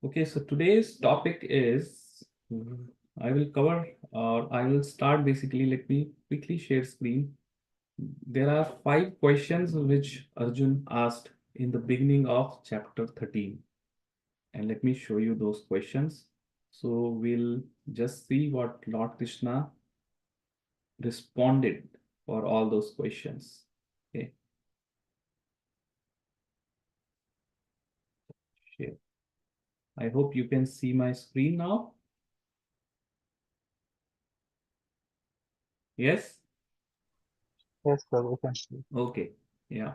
Okay, so today's topic is I will cover or I will start basically. Let me quickly share screen. There are 5 questions which Arjun asked in the beginning of chapter 13. And let me show you those questions. So we'll just see what Lord Krishna responded for all those questions. Okay, share. I hope you can see my screen now. Yes? Yes, sir, we can see. Okay. Yeah.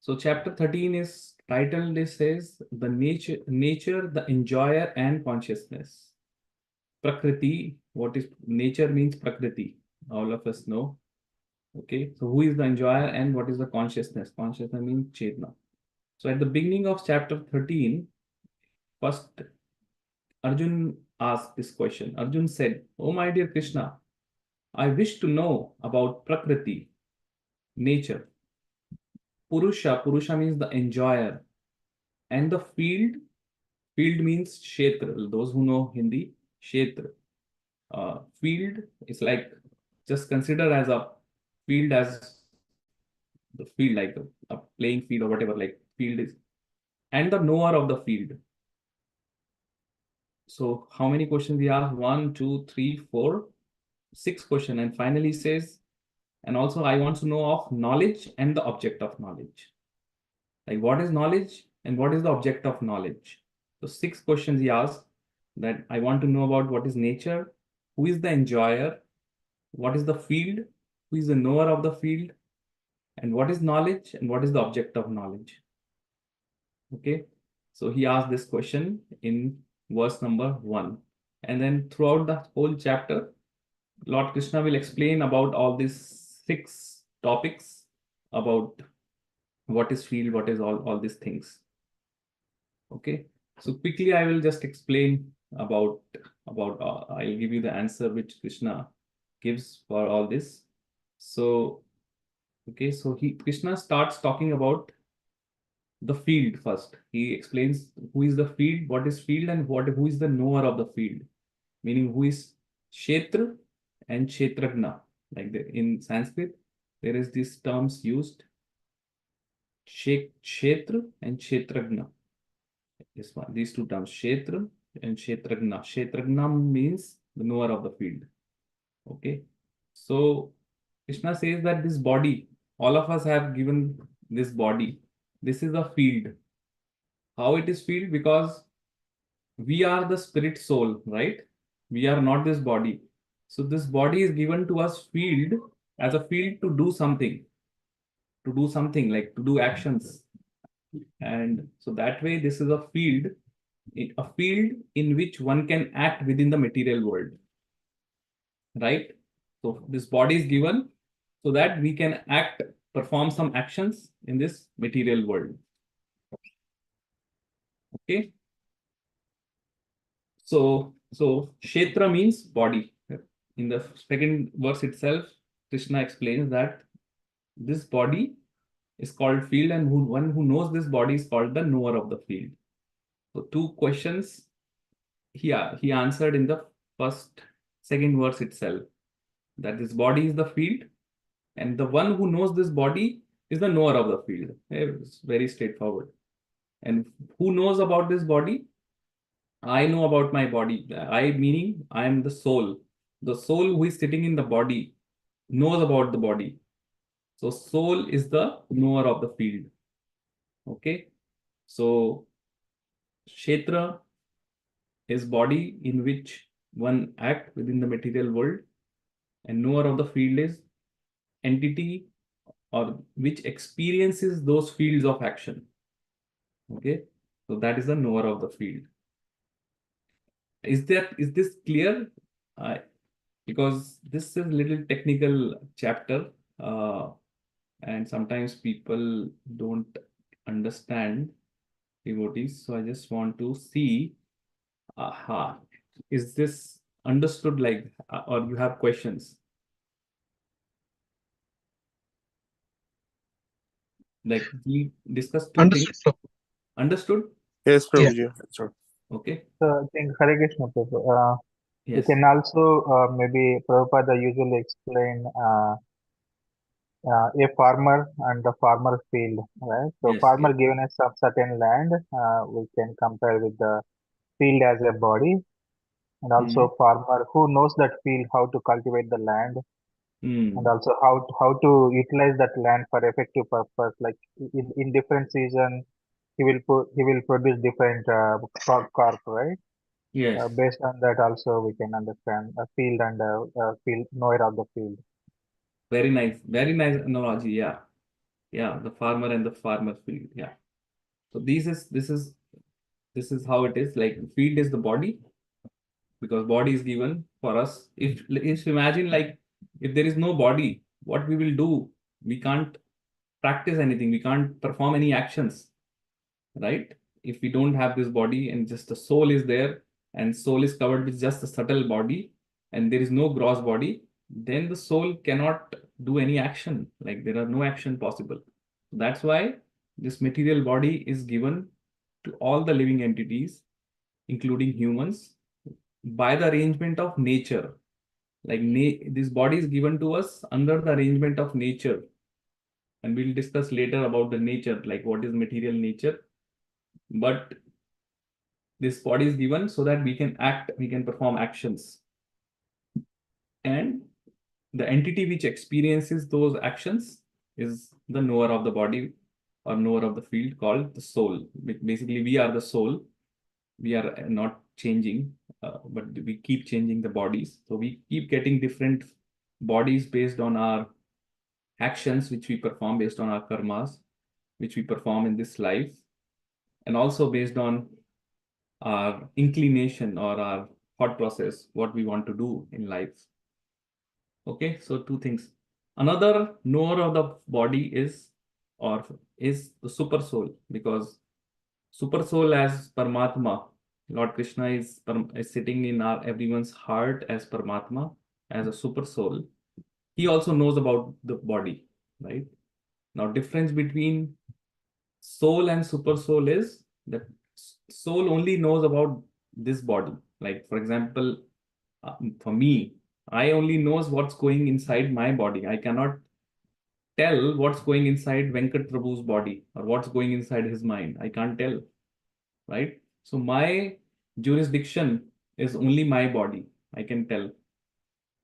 So chapter 13 is titled, it says the nature, the enjoyer and consciousness. Prakriti, what is nature means Prakriti. All of us know. Okay. So who is the enjoyer and what is the consciousness? Consciousness means Chetna. So at the beginning of chapter 13, first Arjun asked this question. Arjun said, "Oh my dear Krishna, I wish to know about Prakriti, nature. Purusha means the enjoyer, and the field means kshetra. Those who know Hindi, kshetra. Field is like, just consider as a field as the field, like a playing field or whatever, like field is, and the knower of the field. So how many questions we have? 1, 2, 3, 4, 6 questions. And finally says, and also I want to know of knowledge and the object of knowledge. Like what is knowledge and what is the object of knowledge? So 6 questions he asked, that I want to know about what is nature, who is the enjoyer, what is the field, who is the knower of the field, and what is knowledge and what is the object of knowledge. Okay. So he asked this question in verse number 1. And then throughout the whole chapter, Lord Krishna will explain about all these 6 topics about what is field, what is all these things. Okay. So quickly I will just explain about I'll give you the answer which Krishna gives for all this. So okay, so Krishna starts talking about the field first. He explains who is the field, what is field, and who is the knower of the field, meaning who is Kshetra and Kshetragna. Like in Sanskrit, there is these terms used, Kshetra and Kshetragna. This one, these two terms, Kshetra and Kshetragna. Kshetragna means the knower of the field. Okay. So Krishna says that this body, all of us have given this body. This is a field. How it is field? Because we are the spirit soul, right? We are not this body. So this body is given to us field, as a field to do something like to do actions. And so that way, this is a field in which one can act within the material world, right? So this body is given so that we can perform some actions in this material world. Okay. So Kshetra means body. In the second verse itself, Krishna explains that this body is called field, and one who knows this body is called the knower of the field. So 2 questions he answered in the second verse itself, that this body is the field, and the one who knows this body is the knower of the field. It's very straightforward. And who knows about this body? I know about my body. I meaning I am the soul. The soul who is sitting in the body knows about the body. So soul is the knower of the field. Okay. So Kshetra is body in which one act within the material world, and knower of the field is entity or which experiences those fields of action. Okay. So that is the knower of the field. Is this clear? Uh, because this is a little technical chapter, uh, and sometimes people don't understand devotees. So I just want to see, aha, is this understood? Like, or you have questions? Like we discussed 2 things. Understood, sir. Understood? Yes, Yeah. Prabhuji. That's right. Okay. So I think Hare Krishna Prabhu. We Yes. can also maybe Prabhupada usually explain a farmer and the farmer field, right? So Yes. farmer Yes. given us some certain land, we can compare with the field as a body, and Hmm. also farmer who knows that field, how to cultivate the land, and Hmm. also how to utilize that land for effective purpose. Like in different season, he will produce different crop, right? Yes. Based on that, also we can understand a field and field knower of the field. Very nice. Very nice analogy. Yeah. Yeah. The farmer and the farmer field. Yeah. So this is how it is. Like field is the body, because body is given for us. If imagine, like, if there is no body, what we will do? We can't practice anything. We can't perform any actions, right? If we don't have this body and just the soul is there, and soul is covered with just a subtle body, and there is no gross body, then the soul cannot do any action. Like there are no action possible. That's why this material body is given to all the living entities, including humans, by the arrangement of nature. Like this body is given to us under the arrangement of nature, and we'll discuss later about the nature, like what is material nature. But this body is given so that we can act, we can perform actions, and the entity which experiences those actions is the knower of the body or knower of the field, called the soul. Basically, we are the soul. We are not changing, but we keep changing the bodies. So we keep getting different bodies based on our actions, which we perform, based on our karmas, which we perform in this life, and also based on our inclination or our thought process, what we want to do in life. Okay, so two things. Another knower of the body or is the super soul, because super soul as Paramatma, Lord Krishna is sitting in our everyone's heart as Paramatma, as a super soul. He also knows about the body, right? Now, difference between soul and super soul is that soul only knows about this body. Like, for example, for me, I only knows what's going inside my body. I cannot tell what's going inside Venkat Prabhu's body or what's going inside his mind. I can't tell, right? So my jurisdiction is only my body. I can tell.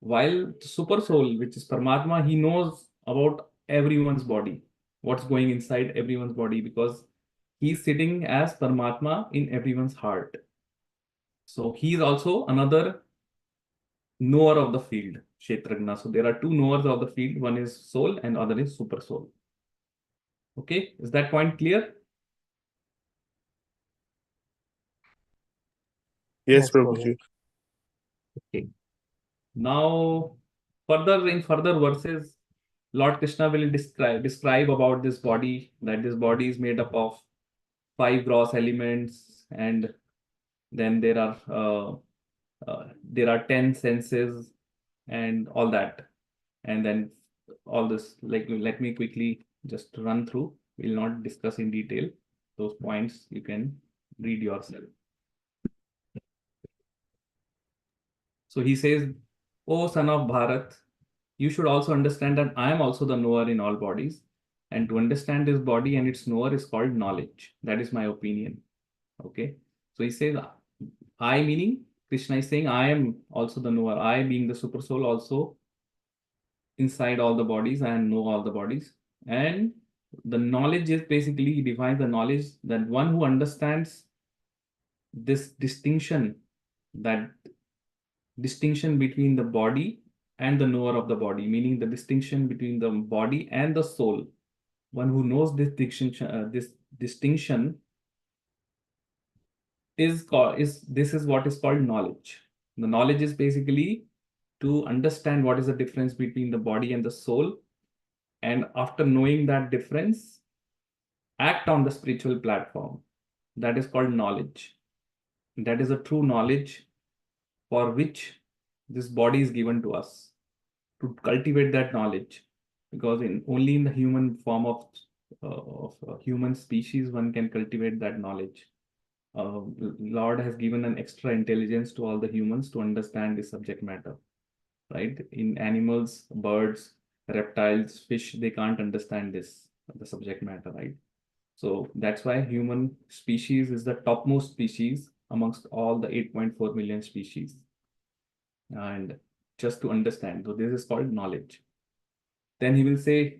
While the super soul, which is Paramatma, he knows about everyone's body, what's going inside everyone's body, because he's sitting as Paramatma in everyone's heart. So he is also another knower of the field, Kshetragna. So there are two knowers of the field. One is soul and other is super soul. Okay, is that point clear? Yes, Yes, Prabhu. Prabhuji. Okay. Now, in further verses, Lord Krishna will describe about this body, that this body is made up of five gross elements, and then there are 10 senses and all that. And then all this, like, let me quickly just run through. We'll not discuss in detail those points. You can read yourself. So he says, "O son of Bharat, you should also understand that I am also the knower in all bodies. And to understand this body and its knower is called knowledge. That is my opinion." Okay. So he says, I, meaning Krishna is saying, I am also the knower. I, being the super soul, also inside all the bodies and know all the bodies. And the knowledge is basically, he defines the knowledge that one who understands this distinction, that distinction between the body and the knower of the body, meaning the distinction between the body and the soul. One who knows this distinction is called is this is what is called knowledge. The knowledge is basically to understand what is the difference between the body and the soul, and after knowing that difference, act on the spiritual platform. That is called knowledge. That is a true knowledge for which this body is given to us, to cultivate that knowledge, because in only in the human form of human species one can cultivate that knowledge. Lord has given an extra intelligence to all the humans to understand the subject matter, right? In animals, birds, reptiles, fish, they can't understand this, the subject matter, right? So that's why human species is the topmost species amongst all the 8.4 million species. And just to understand, so this is called knowledge. Then he will say,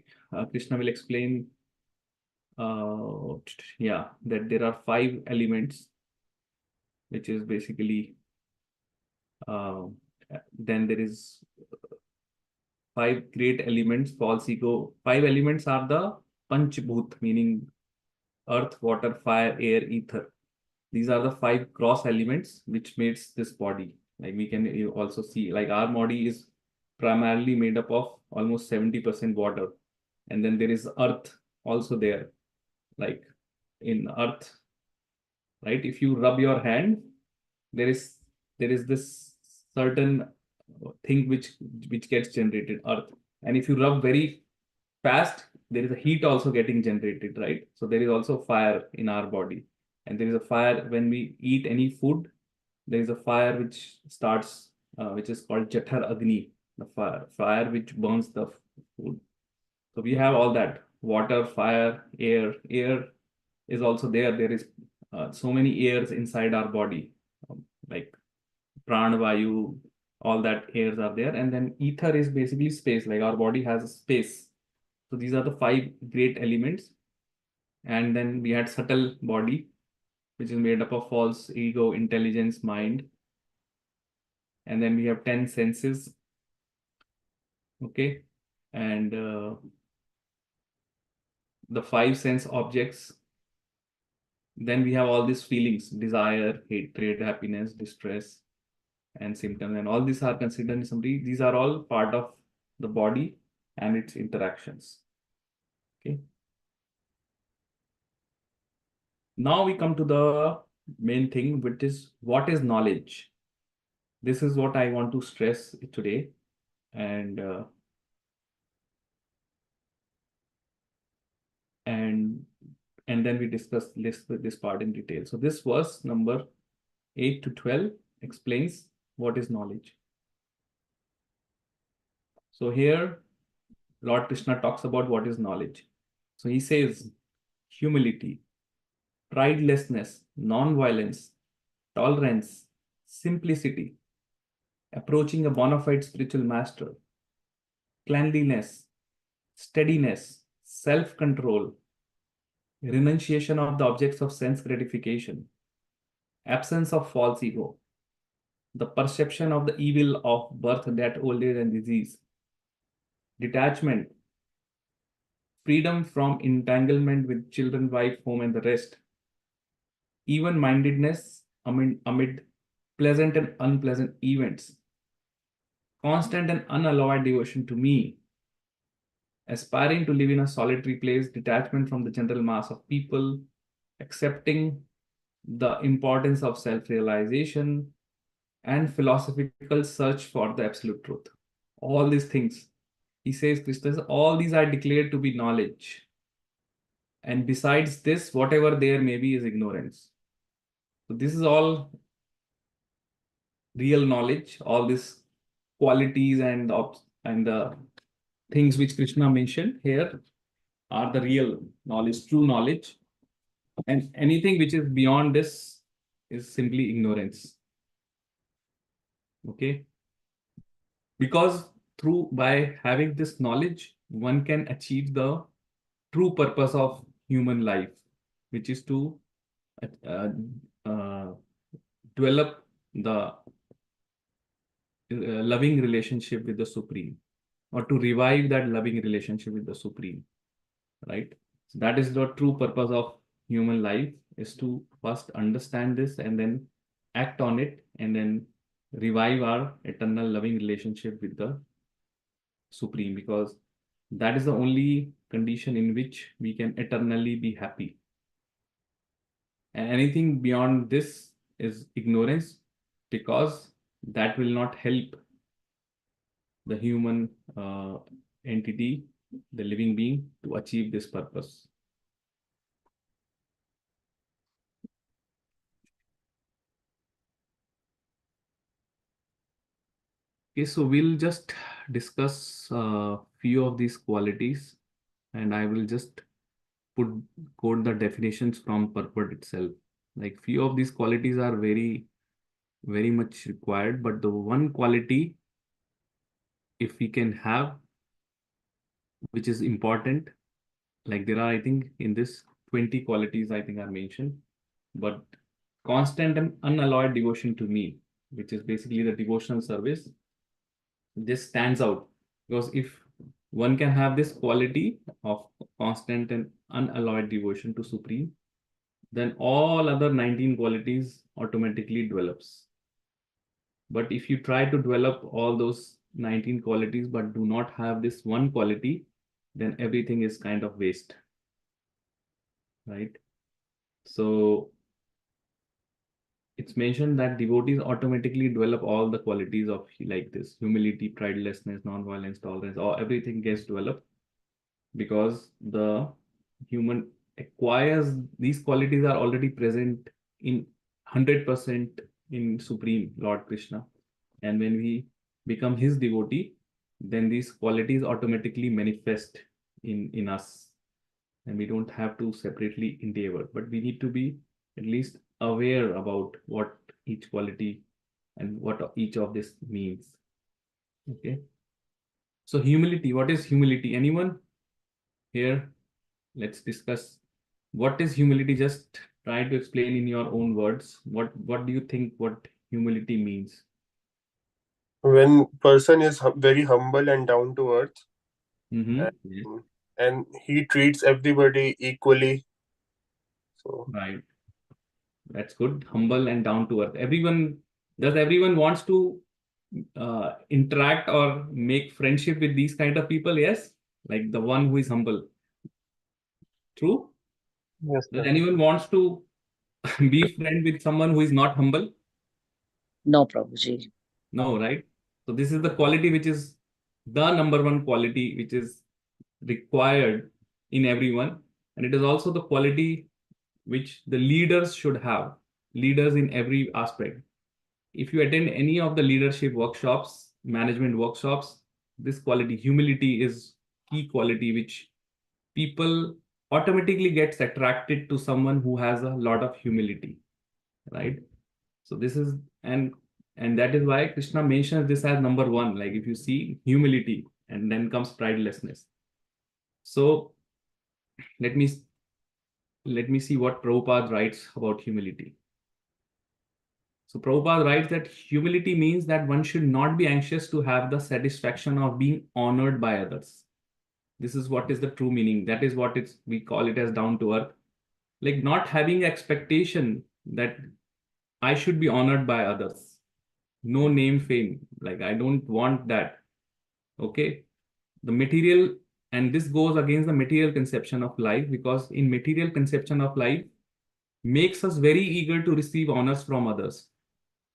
Krishna will explain, yeah, that there are 5 elements, which is basically, uh, then there is 5 great elements, false ego. 5 elements are the Panchbhut, meaning earth, water, fire, air, ether. These are the 5 cross elements which makes this body. Like we can also see, like our body is primarily made up of almost 70% water. And then there is earth also there. Like in earth, right? If you rub your hand, there is this certain thing which gets generated, earth. And if you rub very fast, there is a heat also getting generated, right? So there is also fire in our body. And there is a fire when we eat any food, there is a fire which starts, which is called Jathar Agni, the fire which burns the food. So we have all that water, fire, air. Air is also there. There is so many airs inside our body, like pranavayu, all that airs are there. And then ether is basically space, like our body has a space. So these are the 5 great elements. And then we had subtle body, which is made up of false ego, intelligence, mind. And then we have 10 senses. Okay. And the 5 sense objects. Then we have all these feelings, desire, hatred, happiness, distress, and symptoms. And all these are considered in summary. These are all part of the body and its interactions. Okay. Now we come to the main thing, which is what is knowledge? This is what I want to stress today. And and and then we discuss this part in detail. So this verse number 8 to 12 explains what is knowledge. So here Lord Krishna talks about what is knowledge. So he says humility, pridelessness, non-violence, tolerance, simplicity, approaching a bona fide spiritual master, cleanliness, steadiness, self-control, renunciation of the objects of sense gratification, absence of false ego, the perception of the evil of birth, death, old age, and disease, detachment, freedom from entanglement with children, wife, home, and the rest, even mindedness amid pleasant and unpleasant events, constant and unalloyed devotion to me, aspiring to live in a solitary place, detachment from the general mass of people, accepting the importance of self realization, and philosophical search for the absolute truth. All these things, he says, Krishna, all these are declared to be knowledge. And besides this, whatever there may be is ignorance. So this is all real knowledge, all these qualities and the things which Krishna mentioned here are the real knowledge, true knowledge. And anything which is beyond this is simply ignorance. Okay. Because by having this knowledge, one can achieve the true purpose of human life, which is to uh, uh, develop the loving relationship with the Supreme, or to revive that loving relationship with the Supreme, right? So that is the true purpose of human life, is to first understand this and then act on it, and then revive our eternal loving relationship with the Supreme, because that is the only condition in which we can eternally be happy. And anything beyond this is ignorance, because that will not help the human entity, the living being, to achieve this purpose. Okay, so we'll just discuss few of these qualities, and I will just put quote the definitions from purport itself. Like few of these qualities are very much required, but the one quality, if we can have, which is important, like there are, I think, in this 20 qualities I think are mentioned, but constant and unalloyed devotion to me, which is basically the devotional service, this stands out, because if one can have this quality of constant and unalloyed devotion to Supreme, then all other 19 qualities automatically develops. But if you try to develop all those 19 qualities but do not have this one quality, then everything is kind of waste, right? So it's mentioned that devotees automatically develop all the qualities of like this humility, pridelessness, non-violence, tolerance, or everything gets developed because the human acquires these qualities are already present in 100% in Supreme Lord Krishna. And when we become his devotee, then these qualities automatically manifest in us. And we don't have to separately endeavor, but we need to be at least aware about what each quality and what each of this means. Okay. So humility, what is humility? Anyone here? Let's discuss what is humility. Just try to explain in your own words. What do you think what humility means? When person is very humble and down to earth, Yes, and he treats everybody equally. So right. That's good. Humble and down to earth. Everyone wants to interact or make friendship with these kind of people? Yes, like the one who is humble. True. Yes, Does Prabhu. anyone wants to be friend with someone who is not humble? No, Prabhuji. No, right? So this is the quality which is the number one quality which is required in everyone, and it is also the quality which the leaders should have. Leaders in every aspect. If you attend any of the leadership workshops, management workshops, this quality, humility, is key quality which people automatically gets attracted to someone who has a lot of humility, right? So this is and that is why Krishna mentions this as number one. Like if you see humility, and then comes pridelessness. So let me see what Prabhupada writes about humility. So Prabhupada writes that humility means that one should not be anxious to have the satisfaction of being honored by others. This is what is the true meaning. That is what we call it as down to earth. Like not having expectation that I should be honored by others. No name, fame. Like I don't want that. Okay. The material, and this goes against the material conception of life, because in material conception of life makes us very eager to receive honors from others.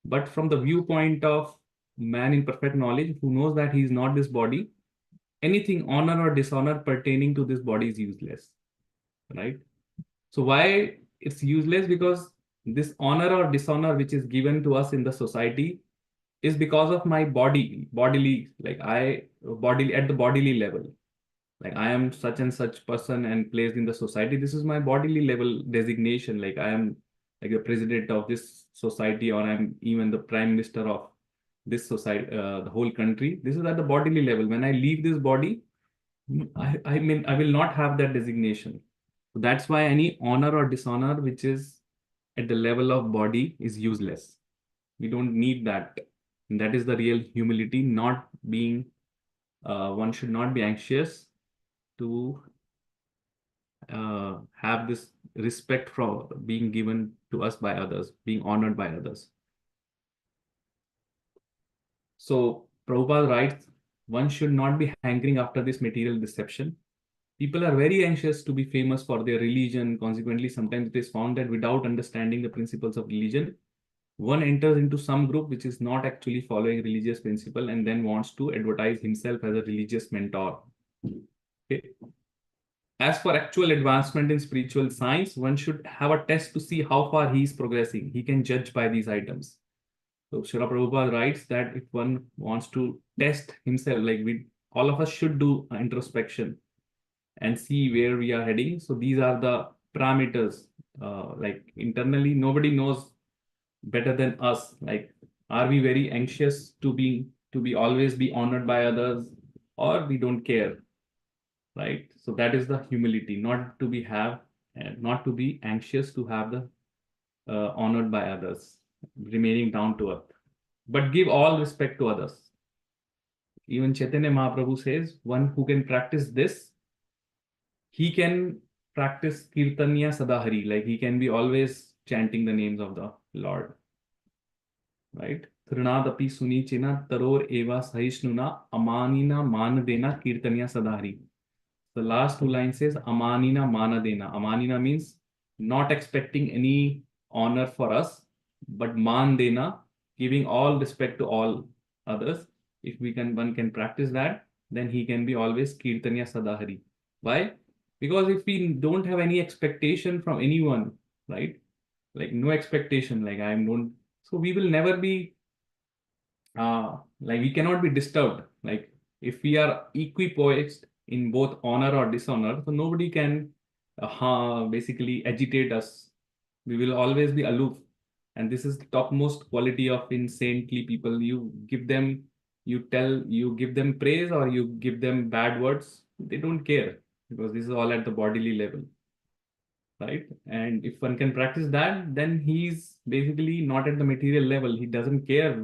But from the viewpoint of man in perfect knowledge, who knows that he is not this body, anything honor or dishonor pertaining to this body is useless, right? So why it's useless? Because this honor or dishonor which is given to us in the society is because of my bodily, like bodily at the bodily level. Like I am such and such person and placed in the society. This is my bodily level designation. Like I am like the president of this society, or I'm even the prime minister of this society, the whole country. This is at the bodily level. When I leave this body, I mean, I will not have that designation. So that's why any honor or dishonor which is at the level of body is useless. We don't need that. And that is the real humility, not being, one should not be anxious to have this respect for being given to us by others, being honored by others. So Prabhupada writes, one should not be hankering after this material deception. People are very anxious to be famous for their religion. Consequently, sometimes it is found that without understanding the principles of religion, one enters into some group which is not actually following religious principle and then wants to advertise himself as a religious mentor. Okay. As for actual advancement in spiritual science, one should have a test to see how far he is progressing. He can judge by these items. So Srila Prabhupada writes that if one wants to test himself, like all of us should do introspection and see where we are heading. So these are the parameters. Like internally, nobody knows better than us. Like, are we very anxious to be always be honored by others, or we don't care, right? So that is the humility, not to be have and not to be anxious to have the honored by others, remaining down to earth, but give all respect to others. Even Chaitanya Mahaprabhu says, one who can practice this, he can practice Kirtanya Sadahari, like he can be always chanting the names of the Lord, right? Trinadapi Sunichina Taror Eva Sahishnuna Amanina Manadena Kirtanya Sadahari. The last two lines says Amanina Manadena. Amanina means not expecting any honor for us, but Mandena, giving all respect to all others. If one can practice that, then he can be always Kirtanya Sadahari. Why? Because if we don't have any expectation from anyone, right? Like no expectation, like I don't, so we will never be like we cannot be disturbed. Like if we are equipoised in both honor or dishonor, so nobody can basically agitate us. We will always be aloof. And this is the topmost quality of in saintly people. You give them, you give them praise or you give them bad words, they don't care, because this is all at the bodily level, right? And if one can practice that, then he's basically not at the material level. He doesn't care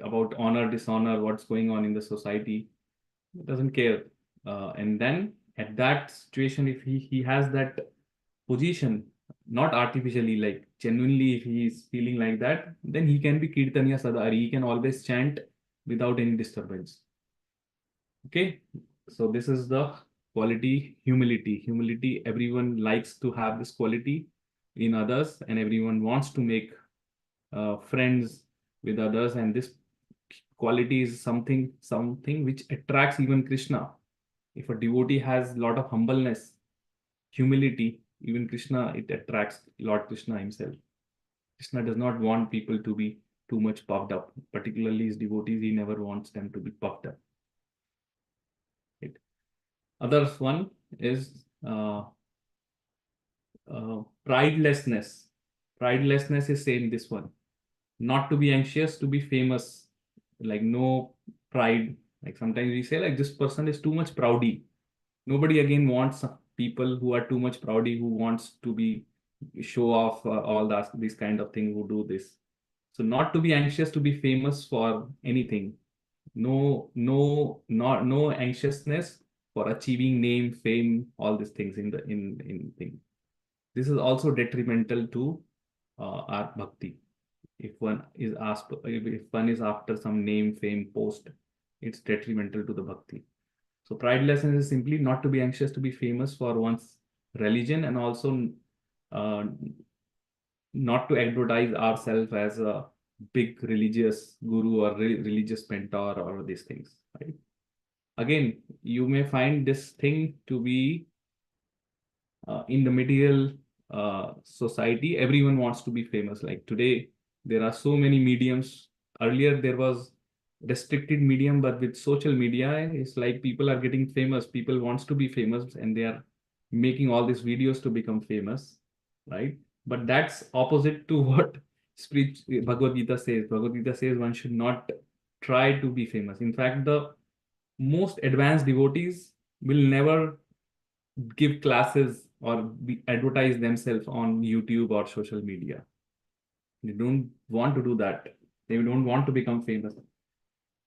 about honor, dishonor, what's going on in the society. He doesn't care. And then at that situation, if he has that position, not artificially, like genuinely, if he is feeling like that, then he can be Kirtanya Sadari. He can always chant without any disturbance. Okay, so this is the quality, humility. Humility, everyone likes to have this quality in others, and everyone wants to make friends with others, and this quality is something which attracts even Krishna. If a devotee has a lot of humbleness, humility, even Krishna, it attracts Lord Krishna himself. Krishna does not want people to be too much puffed up, particularly his devotees. He never wants them to be puffed up. Right? Other one is pridelessness. Pridelessness is same this one. Not to be anxious to be famous, like no pride. Like sometimes we say like this person is too much proudy. Nobody again wants people who are too much proudy, who wants to be show off all that these kind of thing, who do this. So not to be anxious to be famous for anything. No anxiousness for achieving name, fame, all these things in thing. This is also detrimental to our bhakti. If one is asked, if one is after some name, fame, post, it's detrimental to the bhakti. So pridelessness is simply not to be anxious to be famous for one's religion, and also uh, not to advertise ourselves as a big religious guru or religious mentor or these things, right? Again, you may find this thing to be in the material society, everyone wants to be famous. Like today, there are so many mediums. Earlier, there was restricted medium, but with social media, it's like people are getting famous. People wants to be famous, and they are making all these videos to become famous, right? But that's opposite to what Bhagavad Gita says. Bhagavad Gita says one should not try to be famous. In fact, the most advanced devotees will never give classes or advertise themselves on YouTube or social media. They don't want to do that. They don't want to become famous,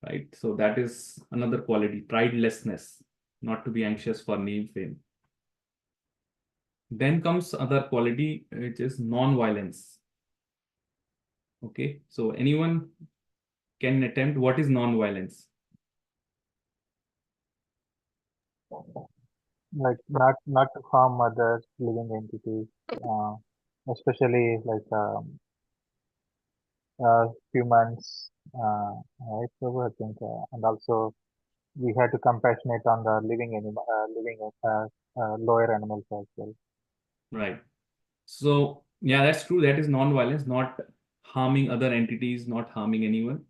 right? So that is another quality, pridelessness, not to be anxious for name, fame. Then comes other quality, which is non-violence. Okay, so anyone can attempt. What is non-violence? Like not to harm others, living entities, uh, especially like humans, right? So I think, and also we had to compassionate on the lower animals as well. Right. So yeah, that's true. That is non-violence, not harming other entities, not harming anyone.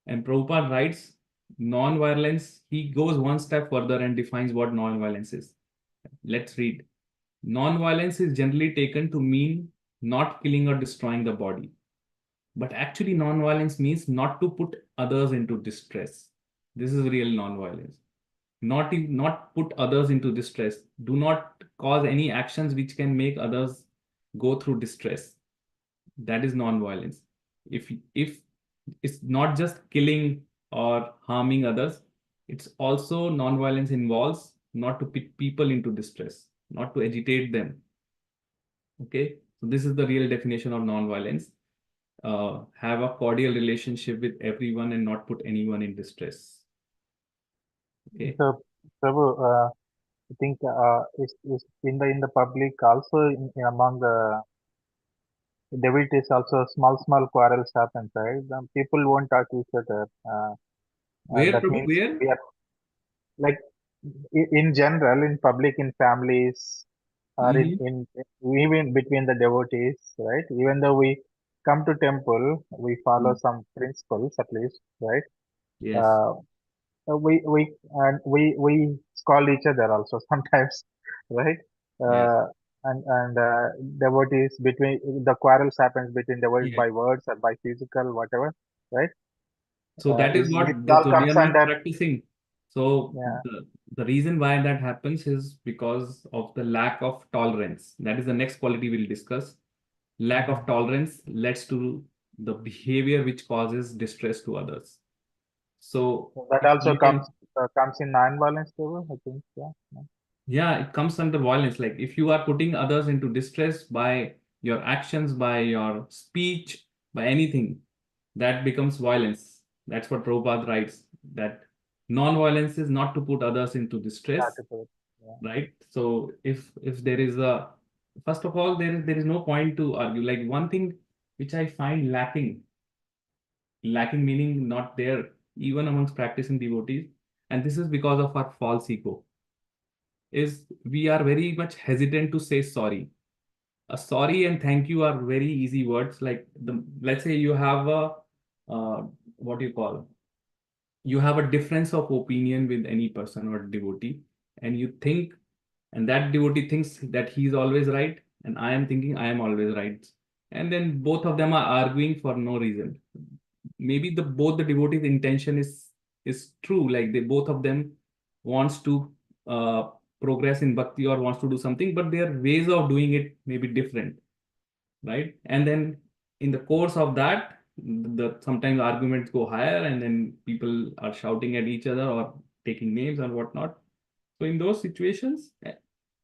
And Prabhupada writes, non-violence, he goes one step further and defines what non-violence is. Let's read. Non-violence is generally taken to mean not killing or destroying the body. But actually, non-violence means not to put others into distress. This is real non-violence. Not put others into distress. Do not cause any actions which can make others go through distress. That is non-violence. If it's not just killing or harming others, it's also non-violence involves not to put people into distress, not to agitate them. Okay, so this is the real definition of non-violence. Have a cordial relationship with everyone and not put anyone in distress. Okay. So, Prabhu, I think is in the public also among the devotees also small quarrels happen, right? People won't talk to each other. Where, That Prabhu? means Where? we are like in general in public, in families, or Mhm. in even between the devotees, right? Even though we come to temple, we follow some principles at least, right? Yes. Uh, we scold each other also sometimes, right? Yes. Uh, and devotees between the quarrels happens between devotees Yes. by words or by physical whatever, right? So that is This what all so they comes are not under, practicing. So yeah. the reason why that happens is because of the lack of tolerance. That is the next quality we'll discuss. Lack of tolerance leads to the behavior which causes distress to others. So That if also you can, comes in non-violence too, I think. Yeah. yeah, it comes under violence. Like if you are putting others into distress by your actions, by your speech, by anything, that becomes violence. That's what Prabhupada writes, that non-violence is not to put others into distress, Yeah. right? So if there is a, first of all, there is no point to argue. Like one thing which I find lacking meaning not there even amongst practicing devotees, and this is because of our false ego, is we are very much hesitant to say sorry. A sorry and thank you are very easy words. Like let's say you have a what do you call? You have a difference of opinion with any person or devotee, and you think, and that devotee thinks that he's always right, and I am thinking I am always right, and then both of them are arguing for no reason. Maybe both the devotees' intention is true, like they both of them wants to uh, progress in bhakti or wants to do something, but their ways of doing it may be different, right? And then in the course of that, the sometimes arguments go higher, and then people are shouting at each other or taking names and whatnot. So in those situations,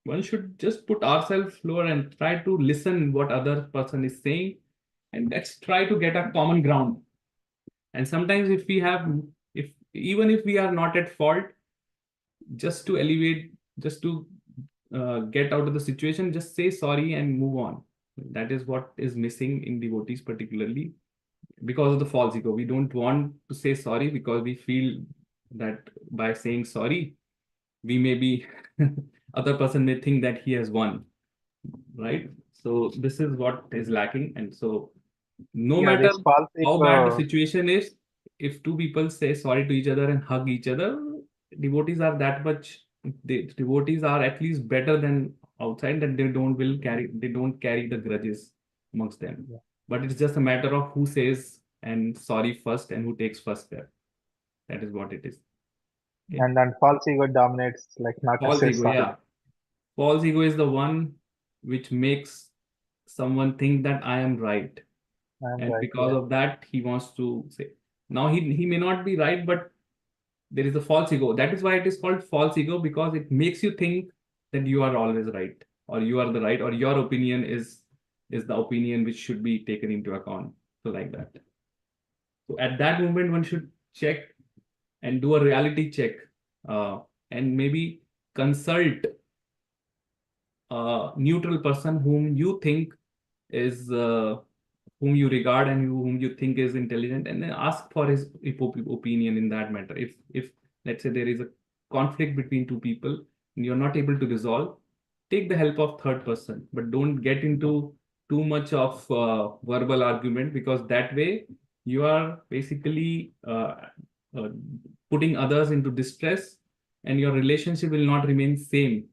one should just put ourselves lower and try to listen what other person is saying, and let's try to get a common ground. And sometimes if even if we are not at fault, just to elevate, just to get out of the situation, just say sorry and move on. That is what is missing in devotees, particularly because of the false ego. We don't want to say sorry because we feel that by saying sorry, we may be other person may think that he has won, right? So this is what is lacking. And so no Yeah, matter this false how bad the ego. situation is, if two people say sorry to each other and hug each other, devotees are that much, devotees are at least better than outside, that they don't carry the grudges amongst them. Yeah. But it's just a matter of who says and sorry first and who takes first step. That is what it is. Okay. And then false ego dominates, like not to False say ego, sorry. yeah. False ego is the one which makes someone think that I am right. I'm And right. because Yeah. of that, he wants to say. Now he may not be right, but there is a false ego. That is why it is called false ego, because it makes you think that you are always right, or you are the right, or your opinion is the opinion which should be taken into account. So like that. So at that moment, one should check and do a reality check, and maybe consult a neutral person whom you think is whom you regard and whom you think is intelligent, and then ask for his opinion in that matter. If let's say there is a conflict between two people and you're not able to resolve, take the help of third person, but don't get into too much of verbal argument, because that way you are basically uh, putting others into distress, and your relationship will not remain same,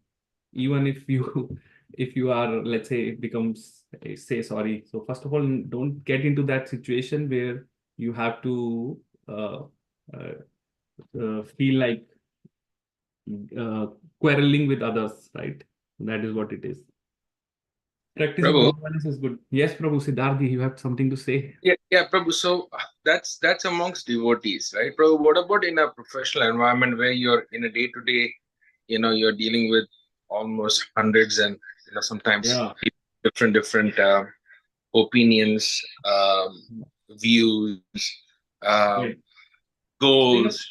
even if you if you are, let's say, it becomes say sorry. So first of all, don't get into that situation where you have to uh, uh, feel like uh, quarreling with others, right? That is what it is. Practicing Prabhu, non-violence is good. Yes, Prabhu Siddharthi, you have something to say? yeah, Prabhu. So that's amongst devotees, right, Prabhu? What about in a professional environment where you're in a day-to-day, you're dealing with almost hundreds and sometimes Yeah. different opinions, views, Yeah. goals.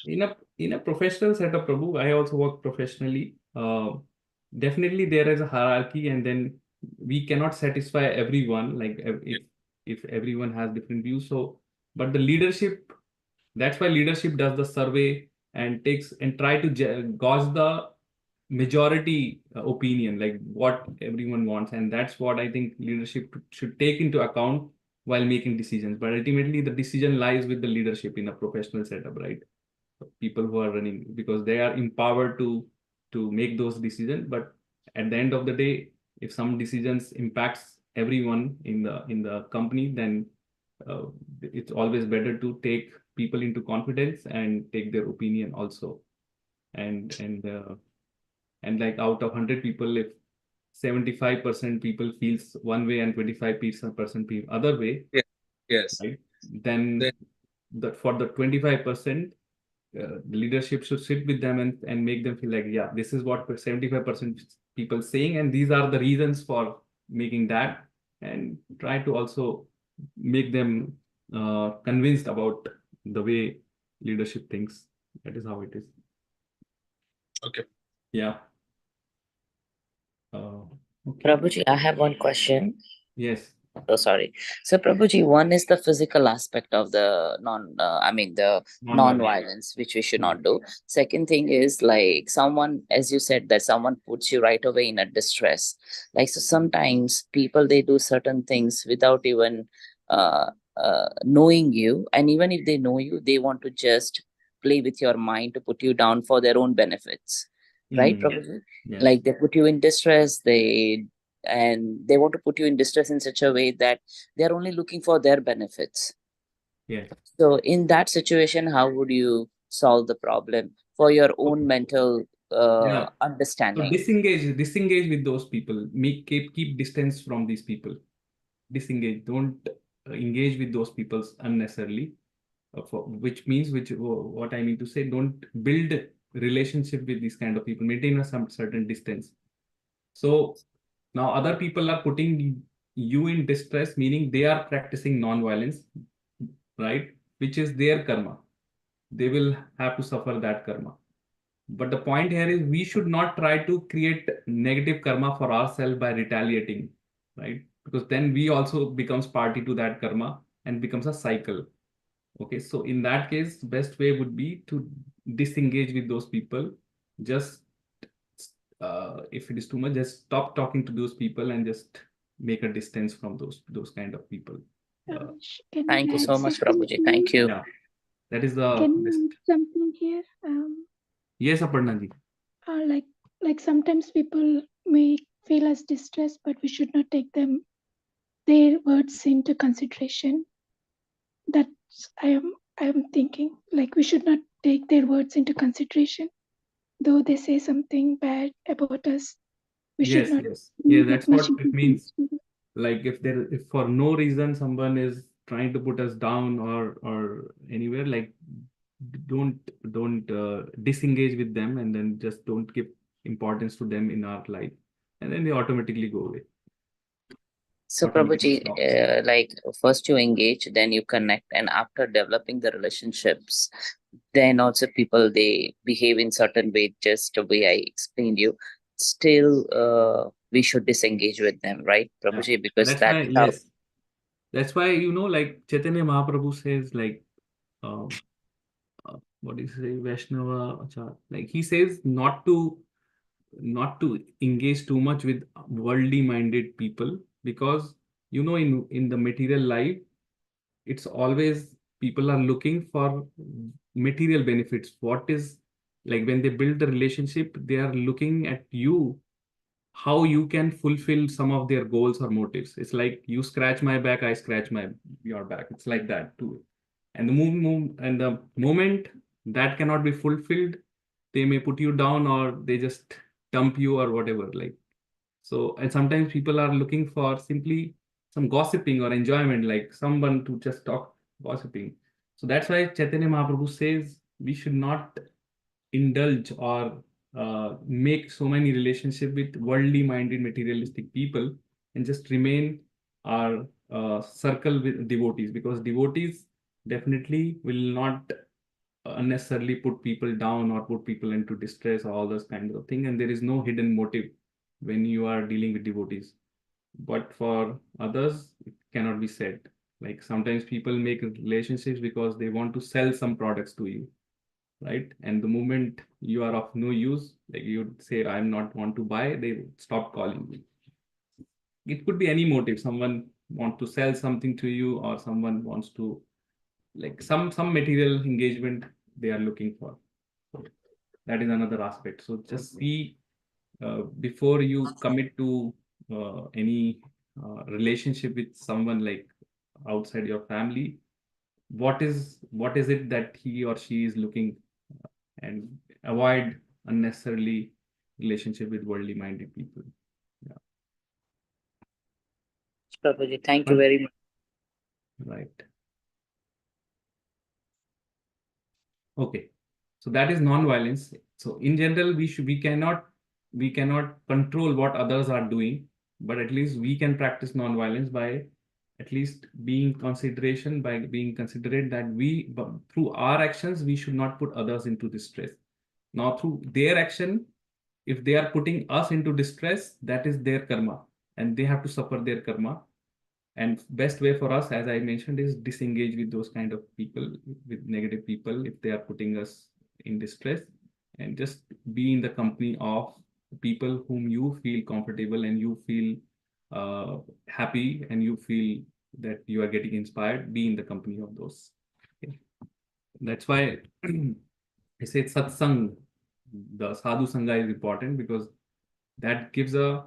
In a professional setup, Prabhu, I also work professionally. Definitely there is a hierarchy, and then we cannot satisfy everyone. Like if everyone has different views, so but the leadership, that's why leadership does the survey and takes and try to gauge the majority opinion, like what everyone wants, and that's what I think leadership should take into account while making decisions. But ultimately, the decision lies with the leadership in a professional setup, right? People who are running, because they are empowered to make those decisions. But at the end of the day, if some decisions impacts everyone in the company, then it's always better to take people into confidence and take their opinion also. And like out of 100 people, if 75% people feels one way and 25% feel other way, Yeah. Yes. right? Then for the 25%, the leadership should sit with them and make them feel like, yeah, this is what 75% people saying, and these are the reasons for making that, and try to also make them convinced about the way leadership thinks. That is how it is. Okay. Yeah. Okay. Prabhuji, I have one question. Yes. Oh, sorry. So, Prabhuji, one is the physical aspect of the Non-violence. non-violence, which we should Yeah. not do. Second thing is like someone, as you said, that someone puts you right away in a distress. Like, so sometimes people, they do certain things without even uh, knowing you. And even if they know you, they want to just play with your mind to put you down for their own benefits. Right, Prabhuji? Yes. Like they put you in distress, and they want to put you in distress in such a way that they're only looking for their benefits. Yes. So in that situation, how would you solve the problem for your own mental Yeah. So understanding? disengage with those people. Keep distance from these people. Disengage. Don't engage with those people unnecessarily. Which means what I mean to say, don't build relationship with these kind of people. Maintain some certain distance. So now other people are putting you in distress, meaning they are practicing non-violence, right? Which is their karma. They will have to suffer that karma. But the point here is we should not try to create negative karma for ourselves by retaliating, right? Because then we also becomes party to that karma and becomes a cycle. Okay, so in that case, best way would be to disengage with those people. Just if it is too much, just stop talking to those people and just make a distance from those kind of people. Can Thank I you add so much, something Prabhuji. here? Thank you. Yeah, that is the Can best. I add something here? Yes, Aparna ji. Like sometimes people may feel as distressed, but we should not take their words into consideration. That's I am thinking, like we should not take their words into consideration. Though they say something bad about us, we should Yes, not yes. be Yeah, that that's much what it into means. consideration. Like if for no reason someone is trying to put us down or anywhere, like don't disengage with them, and then just don't give importance to them in our life, and then they automatically go away. So, Automatically Prabhuji, stops. like first you engage, then you connect, and after developing the relationships, then also people, they behave in certain way, just the way I explained you. Still, we should disengage with them, right, Yeah. Prabhuji? Because That's why, that's how. yes. That's why, like Chaitanya Mahaprabhu says, like, what do you say, Vaishnava, like he says not to engage too much with worldly minded people, because in the material life, it's always people are looking for material benefits. What is like when they build the relationship, they are looking at you, how you can fulfill some of their goals or motives. It's like you scratch my back, I scratch your back. It's like that too. And the moment that cannot be fulfilled, they may put you down or they just dump you or whatever. Like so, and sometimes people are looking for simply some gossiping or enjoyment, like someone to just talk gossiping. So that's why Chaitanya Mahaprabhu says we should not indulge or make so many relationship with worldly minded materialistic people, and just remain our circle with devotees, because devotees definitely will not unnecessarily put people down or put people into distress or all those kinds of things, and there is no hidden motive when you are dealing with devotees. But for others, it cannot be said. Like sometimes people make relationships because they want to sell some products to you, right? And the moment you are of no use, like you say, I'm not want to buy, they stop calling you. It could be any motive. Someone wants to sell something to you, or someone wants to like some material engagement they are looking for. So that is another aspect. So just see before you commit to any relationship with someone like outside your family, what is it that he or she is looking, and avoid unnecessarily relationship with worldly minded people. Yeah. Prabhuji, thank you But- very much. Right. Okay. So that is non-violence. So in general, we cannot control what others are doing, but at least we can practice non-violence by at least being consideration, by being considerate that through our actions, we should not put others into distress. Now, through their action, if they are putting us into distress, that is their karma, and they have to suffer their karma. And best way for us, as I mentioned, is disengage with those kind of people, with negative people, if they are putting us in distress, and just be in the company of people whom you feel comfortable and you feel happy and you feel that you are getting inspired. Be in the company of those. Okay. That's why I say satsang, the sadhu sangha is important, because that gives a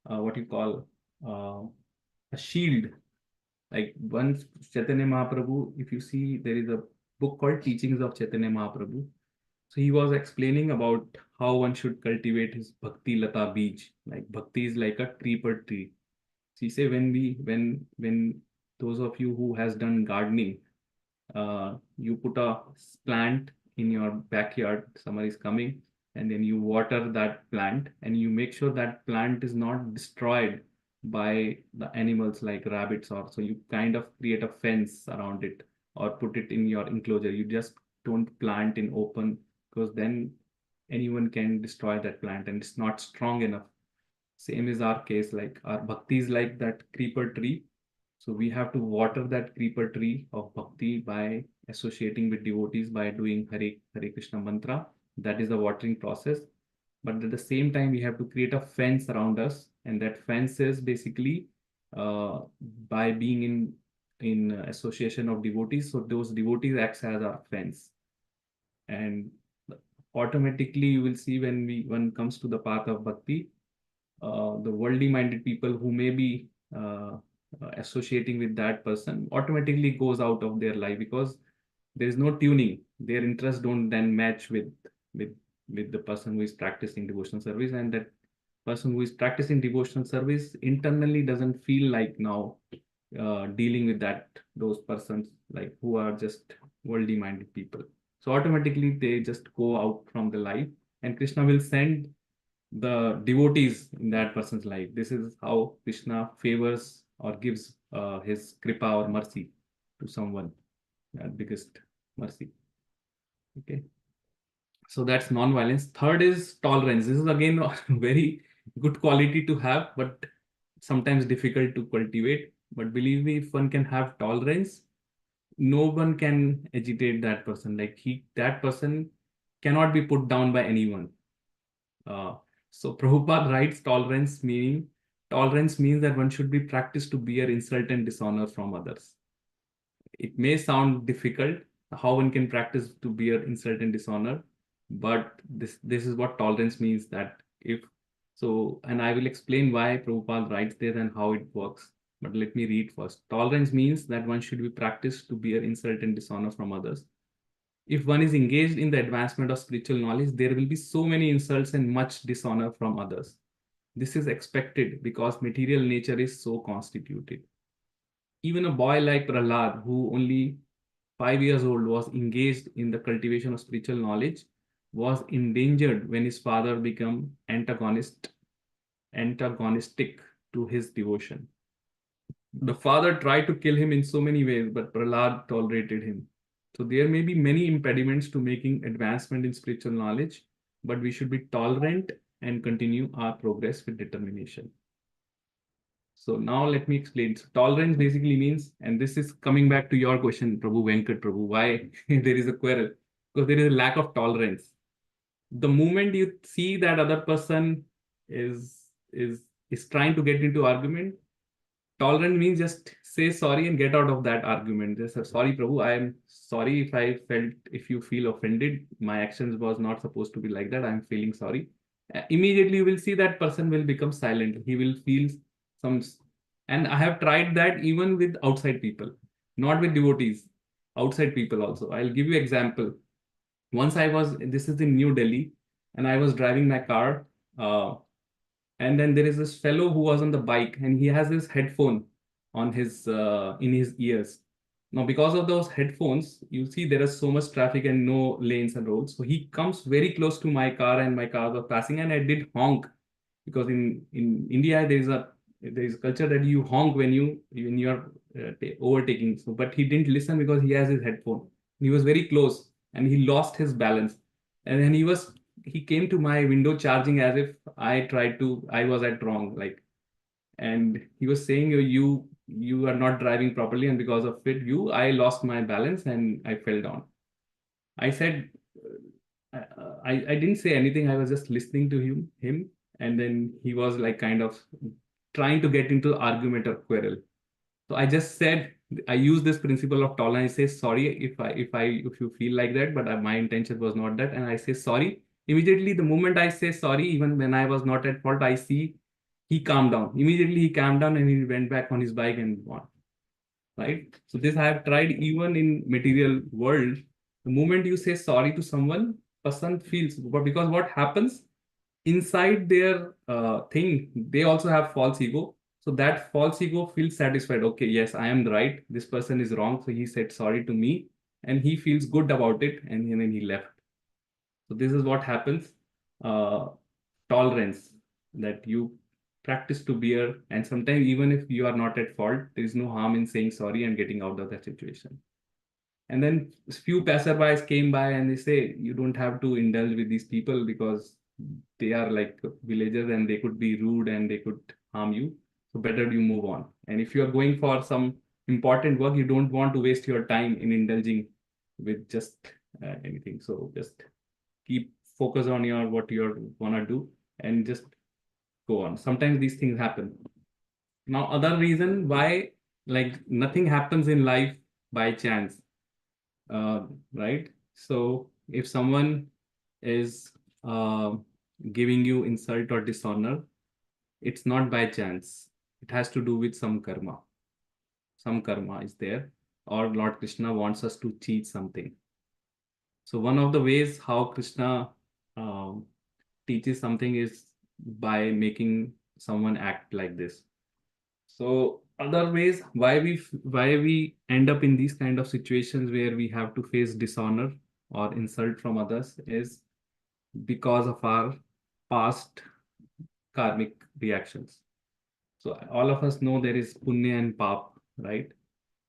what you call a shield. Like once Chaitanya Mahaprabhu, if you see, there is a book called Teachings of Chaitanya Mahaprabhu. So he was explaining about how one should cultivate his bhakti lata beej. Like bhakti is like a creeper tree. So he say when those of you who has done gardening, you put a plant in your backyard, summer is coming, and then you water that plant and you make sure that plant is not destroyed by the animals like rabbits, or so you kind of create a fence around it or put it in your enclosure. You just don't plant in open, because then anyone can destroy that plant and it's not strong enough. Same is our case, like our bhakti is like that creeper tree. So we have to water that creeper tree of bhakti by associating with devotees, by doing Hare Krishna mantra. That is the watering process. But at the same time, we have to create a fence around us, and that fence is basically by being in association of devotees. So those devotees acts as our fence, and automatically you will see when one comes to the path of bhakti, the worldly minded people who may be associating with that person automatically goes out of their life, because there is no tuning. Their interests don't then match with with the person who is practicing devotional service, and that person who is practicing devotional service internally doesn't feel like now dealing with those persons like who are just worldly minded people. So automatically they just go out from the life, and Krishna will send the devotees in that person's life. This is how Krishna favors or gives his kripa or mercy to someone, that biggest mercy. Okay. So that's non-violence. Third is tolerance. This is again a very good quality to have, but sometimes difficult to cultivate. But believe me, if one can have tolerance, no one can agitate that person. Like that person cannot be put down by anyone. So Prabhupada writes tolerance meaning tolerance means that one should be practiced to bear insult and dishonor from others. It may sound difficult how one can practice to bear insult and dishonor, but this is what tolerance means. That if so, and I will explain why Prabhupada writes there and how it works. But let me read first. Tolerance means that one should be practiced to bear insult and dishonor from others. If one is engaged in the advancement of spiritual knowledge, there will be so many insults and much dishonor from others. This is expected because material nature is so constituted. Even a boy like Prahlad, who only 5 years old, was engaged in the cultivation of spiritual knowledge, was endangered when his father became antagonistic to his devotion. The father tried to kill him in so many ways, but Prahlad tolerated him. So there may be many impediments to making advancement in spiritual knowledge, but we should be tolerant and continue our progress with determination. So now let me explain. So tolerance basically means, and this is coming back to your question, Prabhu Venkat Prabhu, why there is a quarrel? Because there is a lack of tolerance. The moment you see that other person is trying to get into argument, tolerant means just say sorry and get out of that argument. Just say, sorry, Prabhu, I am sorry if you feel offended. My actions was not supposed to be like that. I'm feeling sorry. Immediately you will see that person will become silent. He will feel some, and I have tried that even with outside people, not with devotees, outside people also. I'll give you example. Once this is in New Delhi, and I was driving my car, and then there is this fellow who was on the bike, and he has his headphone on his in his ears. Now, because of those headphones, you see there is so much traffic and no lanes and roads. So he comes very close to my car, and my car was passing, and I did honk, because in India there is a culture that you honk when you're overtaking. So, but he didn't listen because he has his headphone. He was very close, and he lost his balance, and then he came to my window charging as if I was at wrong, like, and he was saying, you are not driving properly, and because of it, I lost my balance and I fell down. I said, I didn't say anything. I was just listening to him, and then he was like kind of trying to get into argument or quarrel. So I just said, I use this principle of tolerance. I say sorry if you feel like that, but my intention was not that, and I say sorry. Immediately, the moment I say sorry, even when I was not at fault, I see he calmed down. Immediately, he calmed down and he went back on his bike and won. Right? So this I have tried even in material world. The moment you say sorry to someone, person feels, but because what happens inside their thing, they also have false ego. So that false ego feels satisfied. Okay, yes, I am right. This person is wrong. So he said sorry to me, and he feels good about it, and then he left. So this is what happens. Tolerance, that you practice to bear, and sometimes even if you are not at fault, there is no harm in saying sorry and getting out of that situation. And then few passerbys came by and they say, you don't have to indulge with these people because they are like villagers and they could be rude and they could harm you. So better you move on. And if you are going for some important work, you don't want to waste your time in indulging with just anything. So just keep focus on what you're gonna do and just go on. Sometimes these things happen. Now, other reason why, like, nothing happens in life by chance, right? So if someone is giving you insult or dishonor, it's not by chance. It has to do with some karma. Some karma is there, or Lord Krishna wants us to cheat something. So one of the ways how Krishna teaches something is by making someone act like this. So other ways why we end up in these kind of situations where we have to face dishonor or insult from others is because of our past karmic reactions. So all of us know there is punya and pap, right?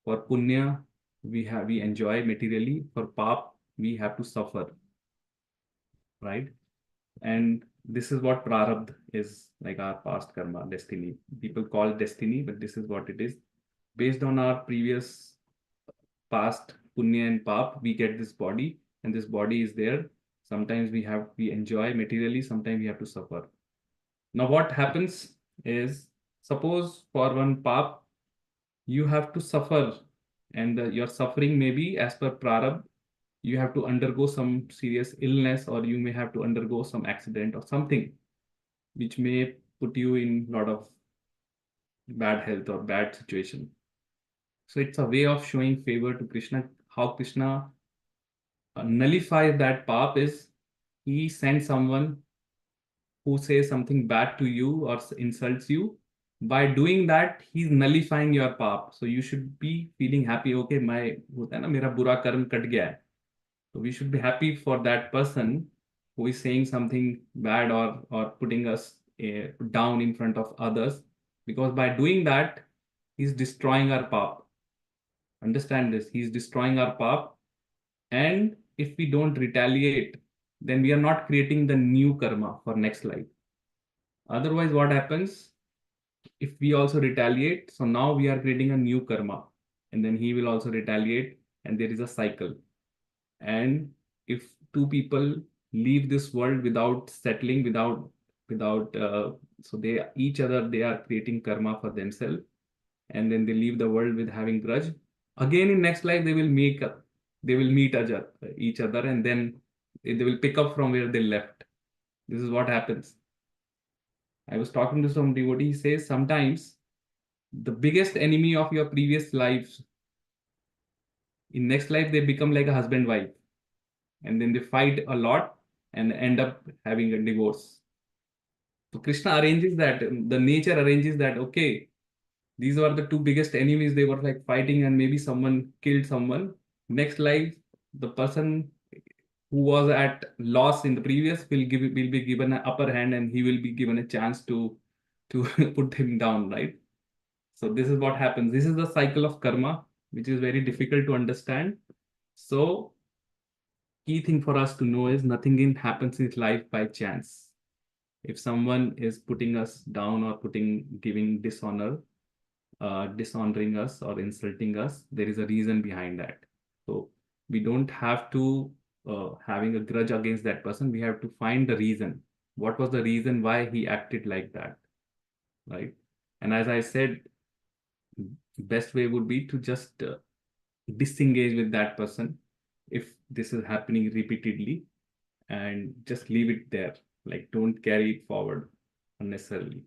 For punya, we enjoy materially. For pap, we have to suffer, right? And this is what prarabdha is, like our past karma, destiny. People call it destiny, but this is what it is. Based on our previous past punya and pap, we get this body, and this body is there. Sometimes we enjoy materially, sometimes we have to suffer. Now what happens is Suppose for one pap, you have to suffer, and your suffering may be as per prarabdha. You have to undergo some serious illness, or you may have to undergo some accident or something which may put you in a lot of bad health or bad situation. So it's a way of showing favor to Krishna. How Krishna nullifies that pap is he sends someone who says something bad to you or insults you. By doing that, he's nullifying your pap. So you should be feeling happy. Okay, my होता है ना मेरा बुरा कर्म cut गया है. So we should be happy for that person who is saying something bad or putting us down in front of others, because by doing that, he's destroying our pap. Understand this? He's destroying our pap, and if we don't retaliate, then we are not creating the new karma for next life. Otherwise, what happens if we also retaliate? So now we are creating a new karma, and then he will also retaliate, and there is a cycle. And if two people leave this world without settling, without so they each other, they are creating karma for themselves, and then they leave the world with having grudge. Again, in next life, they will meet each other, and then they will pick up from where they left. This is what happens. I was talking to some devotee. He says sometimes the biggest enemy of your previous lives, in next life, they become like a husband wife, and then they fight a lot and end up having a divorce. So Krishna arranges that, the nature arranges that, okay, these were the two biggest enemies. They were like fighting, and maybe someone killed someone. Next life, the person who was at loss in the previous will be given an upper hand, and he will be given a chance to put him down, right? So this is what happens. This is the cycle of karma, which is very difficult to understand. So key thing for us to know is nothing happens in life by chance. If someone is putting us down or giving dishonor, dishonoring us or insulting us, there is a reason behind that. So we don't have to having a grudge against that person. We have to find the reason. What was the reason why he acted like that, right? And as I said, best way would be to just disengage with that person if this is happening repeatedly, and just leave it there. Like, don't carry it forward unnecessarily.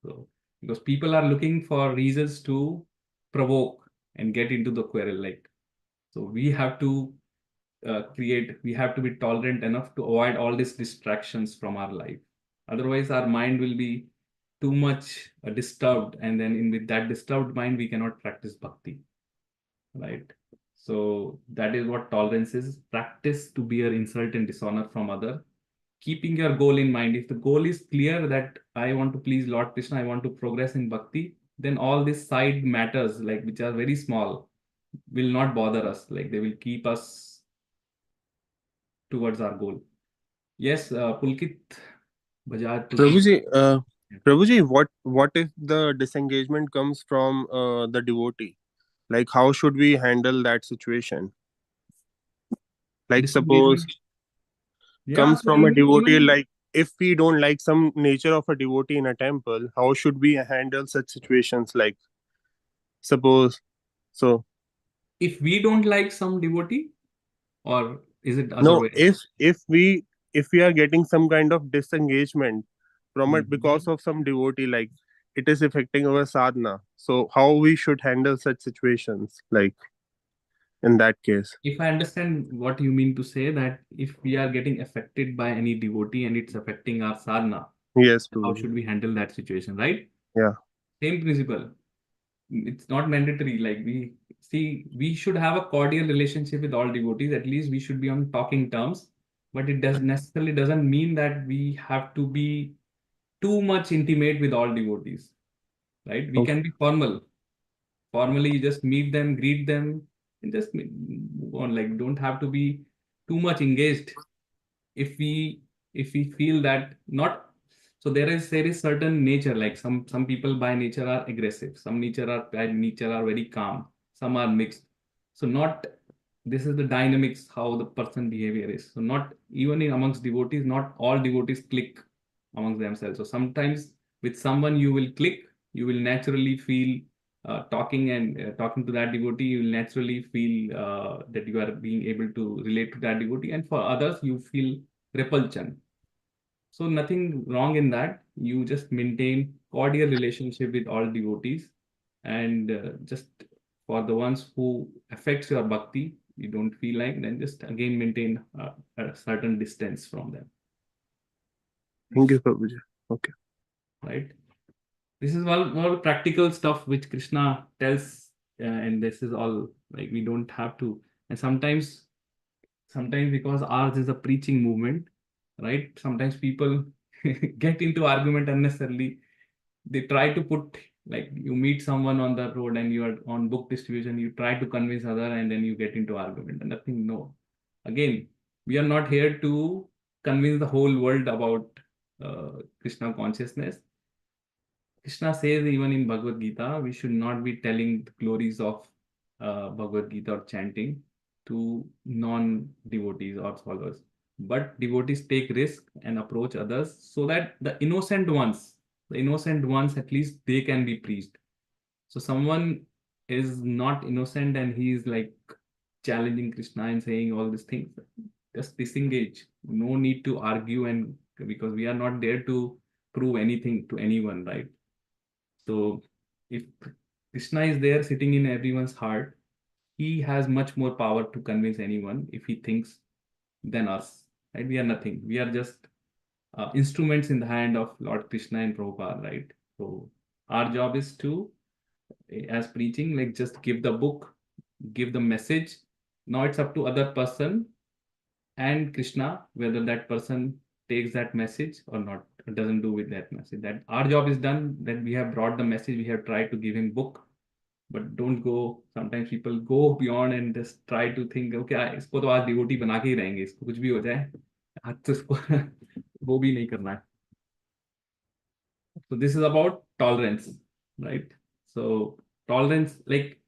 So, because people are looking for reasons to provoke and get into the quarrel, like, so we have to we have to be tolerant enough to avoid all these distractions from our life. Otherwise, our mind will be too much disturbed, and then with that disturbed mind, we cannot practice bhakti, right? So that is what tolerance is. Practice to bear insult and dishonor from other, keeping your goal in mind. If the goal is clear that I want to please Lord Krishna, I want to progress in bhakti, then all these side matters, like which are very small, will not bother us. Like they will keep us towards our goal. Yes, Pulkit Bajaj. Prabhuji, Prabhuji, what if the disengagement comes from the devotee? Like, how should we handle that situation? Like, suppose Yeah, comes so from a devotee, even like if we don't like some nature of a devotee in a temple, how should we handle such situations? Like, suppose so. if we don't like some devotee, or is it other No, way? if we are getting some kind of disengagement from it because Mhm. of some devotee, like it is affecting our sadhana. So how we should handle such situations, like in that case? If I understand what you mean to say, that if we are getting affected by any devotee and it's affecting our sadhana, Yes, how Prabhuji. should we handle that situation, right? Yeah. Same principle. It's not mandatory. Like we see, we should have a cordial relationship with all devotees. At least we should be on talking terms. But it does necessarily doesn't mean that we have to be too much intimate with all devotees, right? We Okay. can be formal. Formally, you just meet them, greet them, and just move on. Like, don't have to be too much engaged. If we feel that not, so there is certain nature, like some people by nature are aggressive, some nature are by nature are very calm, some are mixed. So not, this is the dynamics how the person behavior is. So not even in amongst devotees, not all devotees click amongst themselves. So sometimes with someone you will click, you will naturally feel talking to that devotee, you will naturally feel that you are being able to relate to that devotee, and for others you feel repulsion. So nothing wrong in that. You just maintain cordial relationship with all devotees, and just for the ones who affects your bhakti, you don't feel like, then just again maintain a certain distance from them. Thank you, Prabhuji. Okay. Right? This is all practical stuff which Krishna tells, and this is all like we don't have to. And sometimes because ours is a preaching movement, right? Sometimes people get into argument unnecessarily. They try to put, like, you meet someone on the road and you are on book distribution, you try to convince other, and then you get into argument and nothing. No, again, we are not here to convince the whole world about Krishna consciousness. Krishna says even in Bhagavad Gita, we should not be telling the glories of Bhagavad Gita or chanting to non-devotees or followers. But devotees take risk and approach others so that the innocent ones, at least they can be preached. So someone is not innocent and he is like challenging Krishna and saying all these things, just disengage. No need to argue, and because we are not there to prove anything to anyone, right? So if Krishna is there sitting in everyone's heart, he has much more power to convince anyone if he thinks than us. Right? We are nothing. We are just instruments in the hand of Lord Krishna and Prabhupada, right? So our job is to, as preaching, like just give the book, give the message. Now it's up to other person and Krishna whether that person takes that message or not, doesn't do with that message. That our job is done, that we have brought the message, we have tried to give him book, but don't go, sometimes people go beyond and just try to think, okay, इसको तो आज devotee बना के ही रहेंगे, इसको कुछ भी हो जाए, आज तो इसको वो भी नहीं करना है. So this is about tolerance, right? So tolerance, like,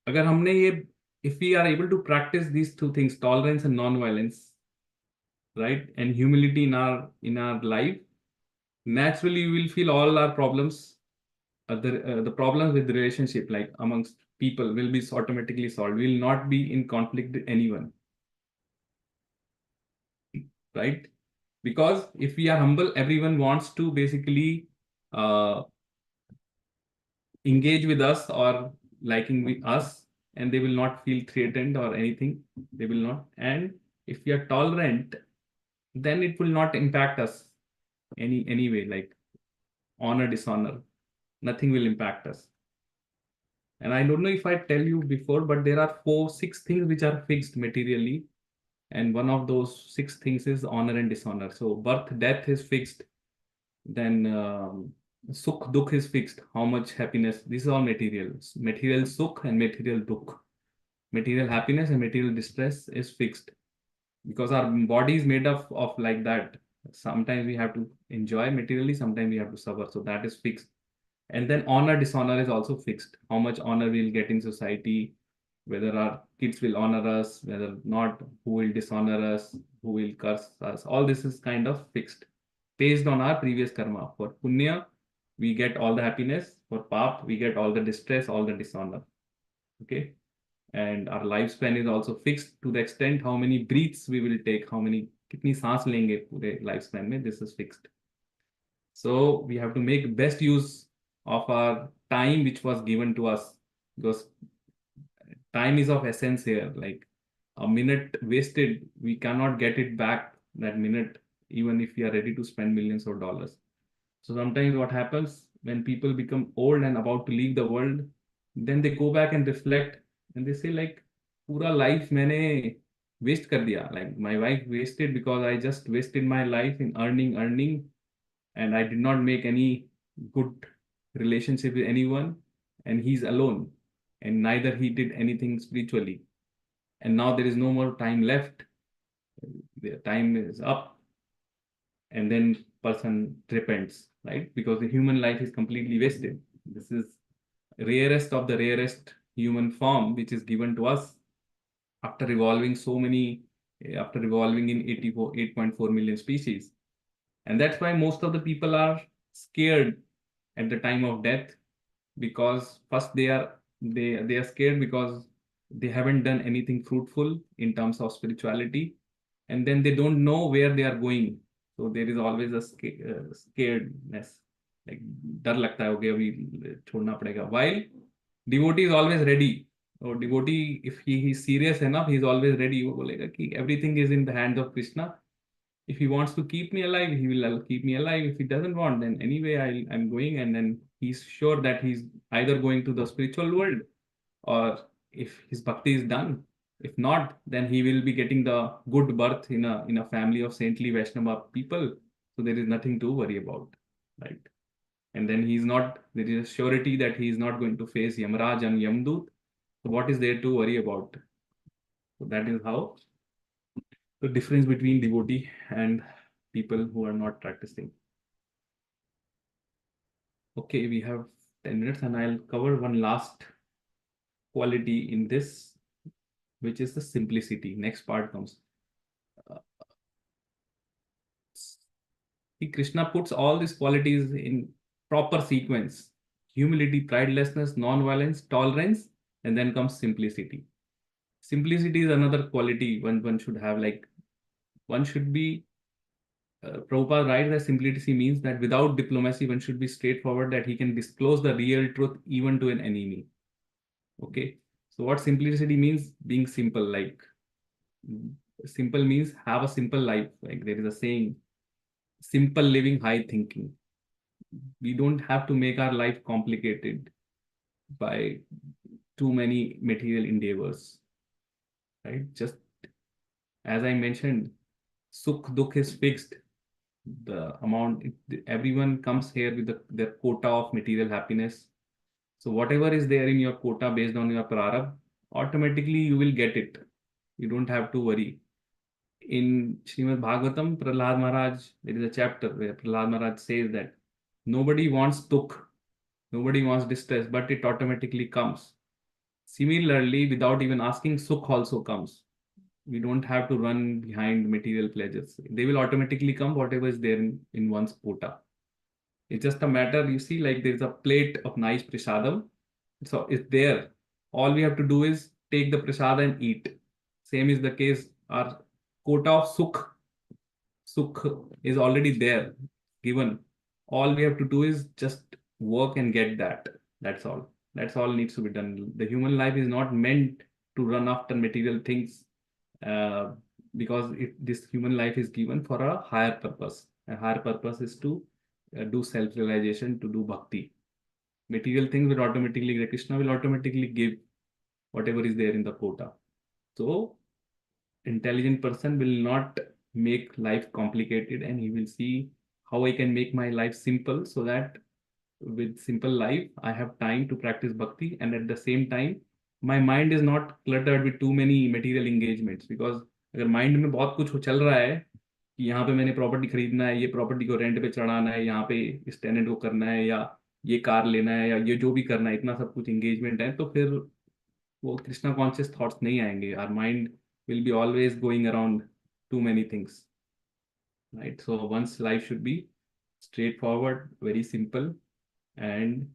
अगर हमने ये, if we are able to practice these two things, tolerance and non-violence, right, and humility in our life, naturally you will feel all our problems, the problems with the relationship, like amongst people, will be automatically solved. We will not be in conflict with anyone, right? Because if we are humble, everyone wants to basically engage with us or liking with us, and they will not feel threatened or anything. They will not. And if we are tolerant, then it will not impact us any way, like honor, dishonor, nothing will impact us. And I don't know if I tell you before, but there are 6 things which are fixed materially. And one of those 6 things is honor and dishonor. So birth, death is fixed. Then sukh, dukh is fixed. How much happiness, this is all material. Material sukh and material dukh. Material happiness and material distress is fixed. Because our body is made of like that. Sometimes we have to enjoy materially, sometimes we have to suffer. So that is fixed. And then honor, dishonor is also fixed. How much honor we'll get in society, whether our kids will honor us, whether not, who will dishonor us, who will curse us. All this is kind of fixed based on our previous karma. For punya, we get all the happiness. For pap, we get all the distress, all the dishonor. Okay. And our lifespan is also fixed to the extent how many breaths we will take, how many, kitni saans lenge pure lifespan mein, this is fixed. So we have to make best use of our time which was given to us, because time is of essence here. Like a minute wasted, we cannot get it back, that minute, even if we are ready to spend millions of dollars. So sometimes what happens when people become old and about to leave the world, then they go back and reflect and they say like, pura life मैंने waste कर दिया. Like my wife wasted because I just wasted my life in earning, and I did not make any good relationship with anyone, and he's alone, and neither he did anything spiritually. And now there is no more time left. The time is up, and then person repents, right? Because the human life is completely wasted. This is rarest of the rarest human form which is given to us after evolving in 8.4 million species. And that's why most of the people are scared at the time of death, because first they are scared because they haven't done anything fruitful in terms of spirituality, and then they don't know where they are going. So there is always a scaredness, like डर लगता है कि अभी छोड़ना पड़ेगा. While devotee is always ready, or devotee, if he is serious enough, he is always ready. वो बोलेगा कि everything is in the hands of Krishna. If he wants to keep me alive, he will keep me alive. If he doesn't want, then anyway I'm going. And then he's sure that he's either going to the spiritual world, or if his bhakti is done. If not, then he will be getting the good birth in a family of saintly Vaishnava people. So there is nothing to worry about, right? And then there is a surety that he is not going to face Yamaraj and Yamdut. So what is there to worry about? So that is how the difference between devotee and people who are not practicing. Okay, we have 10 minutes and I'll cover one last quality in this, which is the simplicity. Next part comes. Krishna puts all these qualities in proper sequence: humility, pridelessness, non-violence, tolerance, and then comes simplicity. Simplicity is another quality one should have. Like, one should be, Prabhupada writes that simplicity means that without diplomacy, one should be straightforward, that he can disclose the real truth even to an enemy. Okay, so what simplicity means? Being simple. Like, simple means have a simple life. Like, there is a saying, simple living, high thinking. We don't have to make our life complicated by too many material endeavors, right? Just as I mentioned, sukh dukh is fixed. The amount, everyone comes here with their quota of material happiness. So whatever is there in your quota based on your prarabdha, automatically you will get it. You don't have to worry. In Srimad Bhagavatam, Prahlad Maharaj, there is a chapter where Prahlad Maharaj says that nobody wants dukh, nobody wants distress, but it automatically comes. Similarly, without even asking, sukh also comes. We don't have to run behind material pleasures. They will automatically come, whatever is there in one's quota. It's just a matter, you see, like there's a plate of nice prasadam. So it's there. All we have to do is take the prasada and eat. Same is the case. Our quota of sukh is already there, given. All we have to do is just work and get that. That's all. That's all needs to be done. The human life is not meant to run after material things, because this human life is given for a higher purpose. A higher purpose is to do self-realization, to do bhakti. Material things will automatically, Krishna will automatically give whatever is there in the quota. So intelligent person will not make life complicated, and he will see how I can make my life simple, so that with simple life I have time to practice bhakti, and at the same time my mind is not cluttered with too many material engagements. Because अगर mind में बहुत कुछ चल रहा है कि यहाँ पे मैंने प्रॉपर्टी खरीदना है, ये प्रॉपर्टी को रेंट पे चढ़ाना है, यहाँ पे इस टेनेंट को करना है, या ये कार लेना है, या ये जो भी करना है, इतना सब कुछ एंगेजमेंट है, तो फिर वो कृष्णा कॉन्शियस थॉट्स नहीं आएंगे. Our mind will be always going around too many things, right? So one's life should be straightforward, very simple, and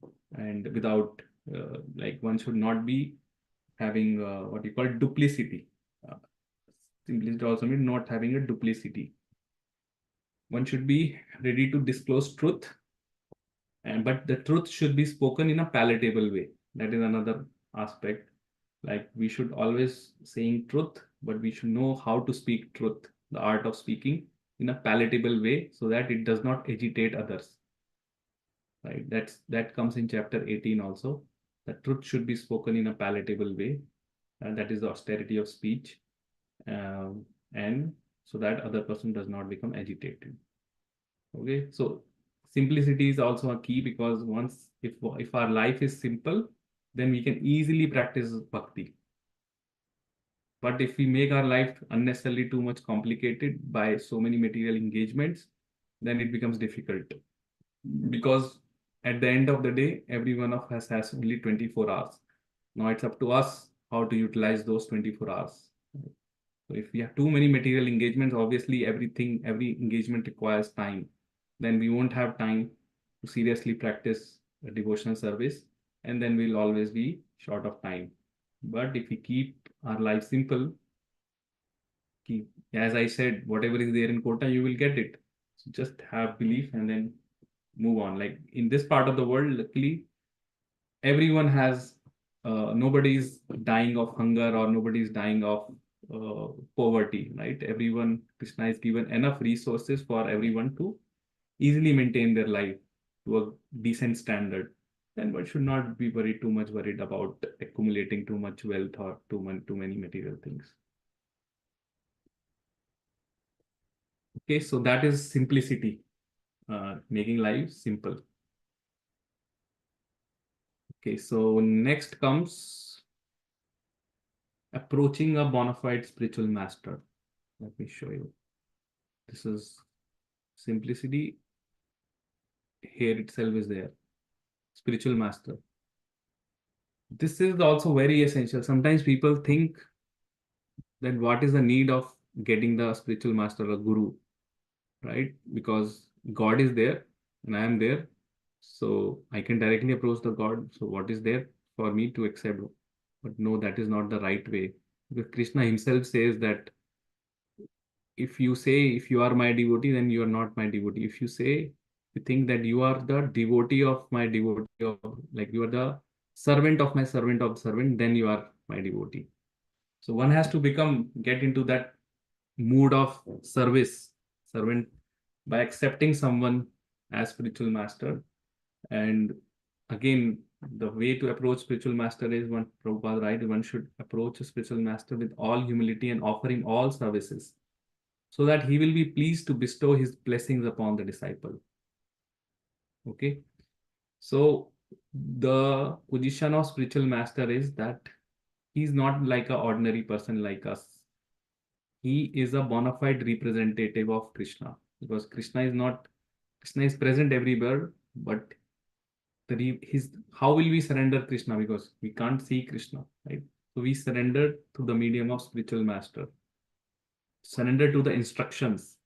without like, one should not be having what you call duplicity. Simplicity also means not having a duplicity. One should be ready to disclose truth, but the truth should be spoken in a palatable way. That is another aspect. Like, we should always saying truth, but we should know how to speak truth, the art of speaking in a palatable way, so that it does not agitate others, right? That comes in chapter 18 also. The truth should be spoken in a palatable way, and that is the austerity of speech, and so that other person does not become agitated. Okay, so simplicity is also a key, because once, if our life is simple, then we can easily practice bhakti. But if we make our life unnecessarily too much complicated by so many material engagements, then it becomes difficult. Because at the end of the day, every one of us has only 24 hours. Now it's up to us how to utilize those 24 hours. So if we have too many material engagements, obviously every engagement requires time. Then we won't have time to seriously practice a devotional service, and then we'll always be short of time. But if we keep our life simple, as I said, whatever is there in quota, you will get it. So just have belief and then move on. Like in this part of the world, luckily, everyone has, nobody is dying of hunger or nobody is dying of poverty, right? Everyone, Krishna has given enough resources for everyone to easily maintain their life to a decent standard. Then one should not be too much worried about accumulating too much wealth or too many material things. Okay, so that is simplicity, making life simple. Okay, so next comes approaching a bona fide spiritual master. Let me show you. This is simplicity. Here itself is there. Spiritual master. This is also very essential. Sometimes people think that what is the need of getting the spiritual master or guru, right? Because God is there and I am there. So I can directly approach the God. So what is there for me to accept? But no, that is not the right way. Because Krishna himself says that if you say, if you are my devotee, then you are not my devotee. If you say, you think that you are the devotee of my devotee, or like you are the servant of my servant of servant, then you are my devotee. So one has to get into that mood of service, servant, by accepting someone as spiritual master. And again, the way to approach spiritual master is one Prabhupada, right? One should approach a spiritual master with all humility and offering all services, so that he will be pleased to bestow his blessings upon the disciple. Okay. So the position of spiritual master is that he's not like an ordinary person like us. He is a bona fide representative of Krishna, because Krishna is present everywhere, but how will we surrender Krishna? Because we can't see Krishna, right? So we surrender through the medium of spiritual master. Surrender to the instructions.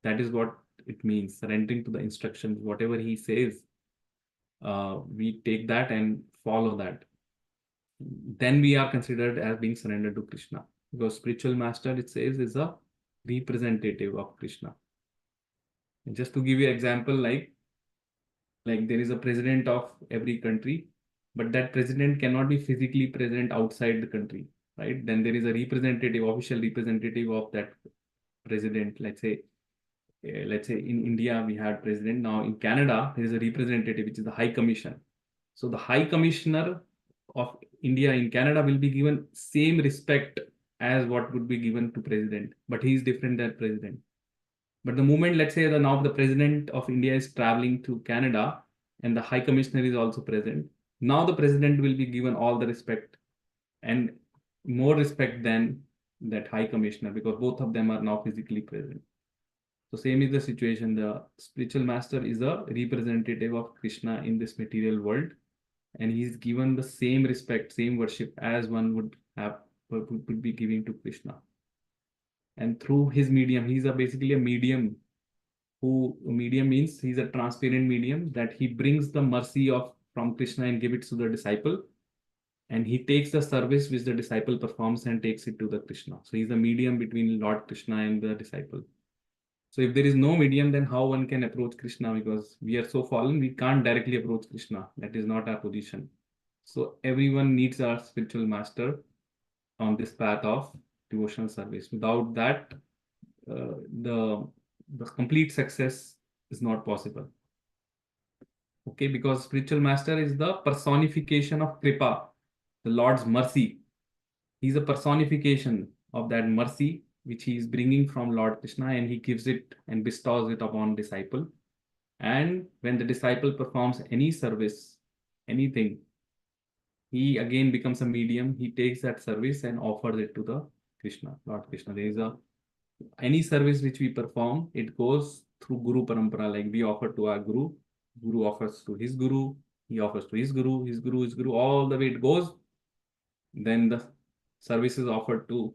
That is what it means, surrendering to the instructions. Whatever he says, we take that and follow that. Then we are considered as being surrendered to Krishna, because spiritual master, it says, is a representative of Krishna. And just to give you an example, like there is a president of every country, but that president cannot be physically present outside the country, right? Then there is a representative, official representative of that president. Let's say in India we had president. Now in Canada there is a representative, which is the High Commission. So the High Commissioner of India in Canada will be given same respect as what would be given to president, but he is different than president. But the moment, let's say, now the president of India is traveling to Canada and the High Commissioner is also present, now the president will be given all the respect and more respect than that High Commissioner, because both of them are now physically present. So same is the situation. The spiritual master is a representative of Krishna in this material world, and he's given the same respect, same worship as one would be giving to Krishna. And through his medium, he's basically a medium. Medium means he's a transparent medium, that he brings the mercy from Krishna and give it to the disciple, and he takes the service which the disciple performs and takes it to the Krishna. So he's a medium between Lord Krishna and the disciple. So if there is no medium, then how one can approach Krishna? Because we are so fallen, we can't directly approach Krishna. That is not our position. So everyone needs a spiritual master on this path of devotional service. Without that, the complete success is not possible. Okay, because spiritual master is the personification of Kripa, the Lord's mercy. He's a personification of that mercy which he is bringing from Lord Krishna, and he gives it and bestows it upon disciple. And when the disciple performs any service, anything, he again becomes a medium. He takes that service and offers it to the Krishna, Lord Krishna. There is any service which we perform, it goes through Guru Parampara. Like we offer to our Guru, Guru offers to his Guru, he offers to his Guru, his Guru, his Guru, all the way it goes. Then the service is offered to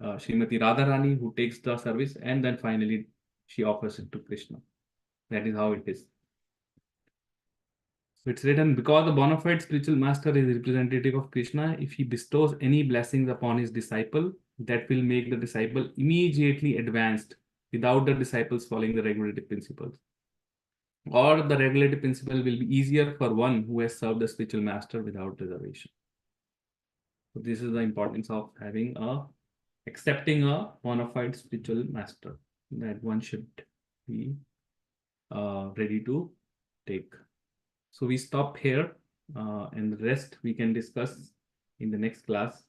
Srimati Radharani, who takes the service, and then finally she offers it to Krishna. That is how it is. So it's written, because the bona fide spiritual master is representative of Krishna, if he bestows any blessings upon his disciple, that will make the disciple immediately advanced without the disciples following the regulative principles. Or the regulative principle will be easier for one who has served the spiritual master without reservation. So this is the importance of accepting a bona fide spiritual master that one should be ready to take. So we stop here, and the rest we can discuss in the next class.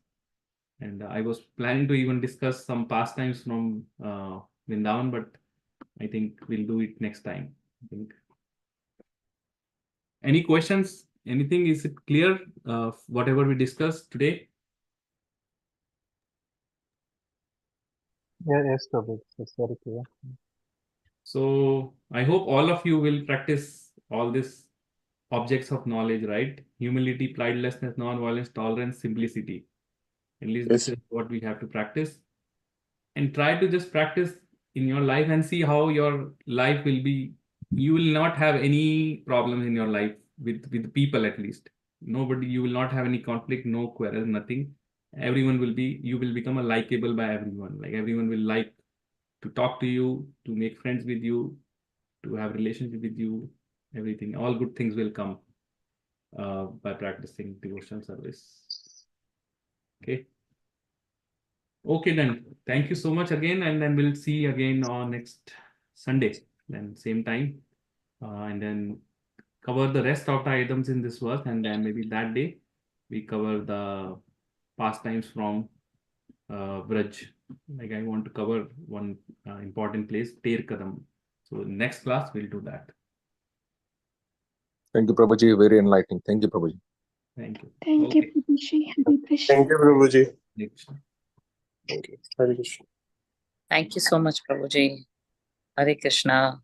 And I was planning to even discuss some pastimes from Vrindavan, but I think we'll do it next time. I think. Any questions? Anything? Is it clear? Whatever we discussed today? Yes, Prabhu, it's very clear. So I hope all of you will practice all these objects of knowledge, right? Humility, pridelessness, non-violence, tolerance, simplicity. At least this is what we have to practice. And try to just practice in your life and see how your life will be. You will not have any problems in your life with people, at least. Nobody, you will not have any conflict, no quarrel, nothing. Everyone will be, you will become a likable by everyone. Like everyone will like to talk to you, to make friends with you, to have relationship with you, everything. All good things will come by practicing devotional service. Okay. Okay, then. Thank you so much again, and then we'll see again on next Sunday, then same time, and then cover the rest of the items in this verse, and then maybe that day we cover the pastimes from Vraj. Like I want to cover one important place, Ter Kadam. So next class we'll do that. Thank you, Prabhuji. Very enlightening. Thank you, Prabhuji. Thank you. Thank you, Prabhuji. Hare Krishna. Thank you, Prabhuji. Hare Krishna. Thank you. Hare Krishna. Thank you so much, Prabhuji. Hare Krishna.